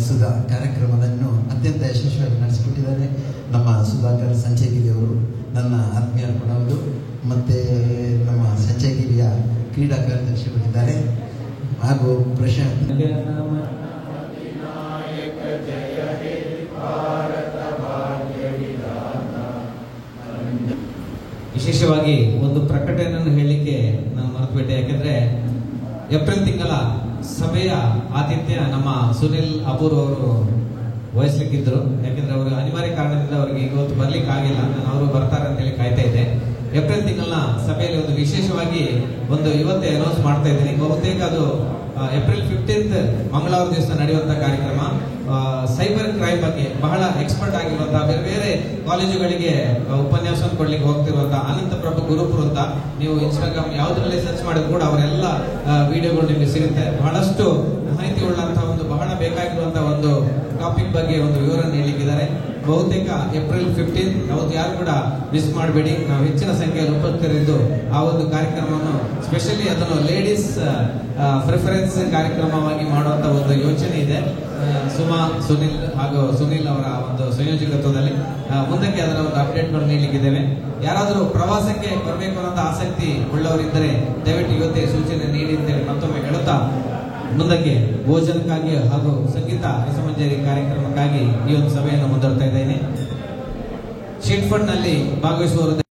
S15: ಸುಧಾ ಕಾರ್ಯಕ್ರಮವನ್ನು ಅತ್ಯಂತ ಯಶಸ್ವಿಯಾಗಿ ನಡೆಸಿಕೊಟ್ಟಿದ್ದಾರೆ ನಮ್ಮ ಸುಧಾಕರ್ ಸಂಚಯಗಿರಿ ಅವರು, ನನ್ನ ಆತ್ಮೀಯರು ಕೂಡ ಅವರು, ಮತ್ತು ನಮ್ಮ ಸಂಚಯಗಿರಿಯ ಕ್ರೀಡಾ ಕಾರ್ಯದರ್ಶಿಗಳಿದ್ದಾರೆ. ಹಾಗೂ ಪ್ರಶಾಂತ್
S4: ವಿಶೇಷವಾಗಿ ಒಂದು ಪ್ರಕಟಣೆಯನ್ನು ಹೇಳಲಿಕ್ಕೆ ನಾನು ಮರೆತುಬಿಟ್ಟೆ. ಯಾಕೆಂದ್ರೆ ಏಪ್ರಿಲ್ ತಿಂಗಳ ಸಭೆಯ ಆತಿಥ್ಯ ನಮ್ಮ ಸುನಿಲ್ ಅಬೂರ್ ಅವರು ವಹಿಸ್ಲಿಕ್ಕಿದ್ರು. ಯಾಕೆಂದ್ರೆ ಅವರು ಅನಿವಾರ್ಯ ಕಾರಣದಿಂದ ಅವರಿಗೆ ಇವತ್ತು ಬರ್ಲಿಕ್ಕೆ ಆಗಿಲ್ಲ. ನಾನು ಅವರು ಬರ್ತಾರೆ ಅಂತ ಹೇಳಿ ಕಾಯ್ತಾ ಇದ್ದೆ. ಏಪ್ರಿಲ್ ತಿಂಗಳ ಸಭೆಯಲ್ಲಿ ಒಂದು ವಿಶೇಷವಾಗಿ ಒಂದು ಇವತ್ತೇ ಅನೌನ್ಸ್ ಮಾಡ್ತಾ ಇದ್ದೀನಿ. ಬಹುತೇಕ ಅದು ಏಪ್ರಿಲ್ 15 ಮಂಗಳವಾರ ದಿವಸ ನಡೆಯುವಂತಹ ಕಾರ್ಯಕ್ರಮ. ಸೈಬರ್ ಕ್ರೈಮ್ ಬಗ್ಗೆ ಬಹಳ ಎಕ್ಸ್ಪರ್ಟ್ ಆಗಿರುವಂತಹ ಬೇರೆ ಬೇರೆ ಕಾಲೇಜುಗಳಿಗೆ ಉಪನ್ಯಾಸವನ್ನು ಕೊಡ್ಲಿಕ್ಕೆ ಹೋಗ್ತಿರುವಂತಹ ಅನಂತ ಪ್ರಭು ಗುರುಪುರ ಅಂತ ನೀವು ಇನ್ಸ್ಟಾಗ್ರಾಮ್ ಯಾವುದರಲ್ಲಿ ಸರ್ಚ್ ಮಾಡಿದ್ರು ಕೂಡ ಅವರೆಲ್ಲ ವಿಡಿಯೋಗಳು ನಿಮಗೆ ಸಿಗುತ್ತೆ. ಬಹಳಷ್ಟು ಮಾಹಿತಿ ಉಳ್ಳಂತಹ ಒಂದು ಬಹಳ ಬೇಕಾಗಿರುವಂತಹ ಒಂದು ಟಾಪಿಕ್ ಬಗ್ಗೆ ಒಂದು ವಿವರ ನೀಡಲಿಕ್ಕಿದ್ದಾರೆ. ಬಹುತೇಕ ಏಪ್ರಿಲ್ 15 ಅವತ್ತು ಯಾರು ಕೂಡ ಮಿಸ್ ಮಾಡಬೇಡಿ. ನಾವು ಹೆಚ್ಚಿನ ಸಂಖ್ಯೆಯಲ್ಲಿ ಉಪಸ್ಥಿತರಿದ್ದು ಆ ಒಂದು ಕಾರ್ಯಕ್ರಮವನ್ನು ಸ್ಪೆಷಲಿ ಅದನ್ನು ಲೇಡೀಸ್ ಪ್ರಿಫರೆನ್ಸ್ ಕಾರ್ಯಕ್ರಮವಾಗಿ ಮಾಡುವಂತ ಒಂದು ಯೋಚನೆ ಇದೆ. ಸುಮಾ, ಸುನಿಲ್ ಹಾಗೂ ಸುನಿಲ್ ಅವರ ಒಂದು ಸಂಯೋಜಕತ್ವದಲ್ಲಿ ಮುಂದಕ್ಕೆ ಅದರ ಒಂದು ಅಪ್ಡೇಟ್ಗಳು ನೀಡಲಿಕ್ಕಿದ್ದೇವೆ. ಯಾರಾದರೂ ಪ್ರವಾಸಕ್ಕೆ ಬರಬೇಕು ಅನ್ನೋ ಆಸಕ್ತಿ ಉಳ್ಳವರಿದ್ದರೆ ದಯವಿಟ್ಟು ಇವತ್ತೇ ಸೂಚನೆ ನೀಡಿ ಅಂತೇಳಿ ಮತ್ತೊಮ್ಮೆ ಹೇಳುತ್ತಾ ಮುಂದಕ್ಕೆ ಭೋಜನಕ್ಕಾಗಿ ಹಾಗೂ ಸಂಗೀತ ರಸಮಂಜರಿ ಕಾರ್ಯಕ್ರಮಕ್ಕಾಗಿ ಈ ಒಂದು ಸಭೆಯನ್ನು ಮುಂದುವರ್ತಾ ಇದ್ದೇನೆ. ಶೀಟ್ ಫಂಡ್ ನಲ್ಲಿ ಭಾಗವಹಿಸುವವರು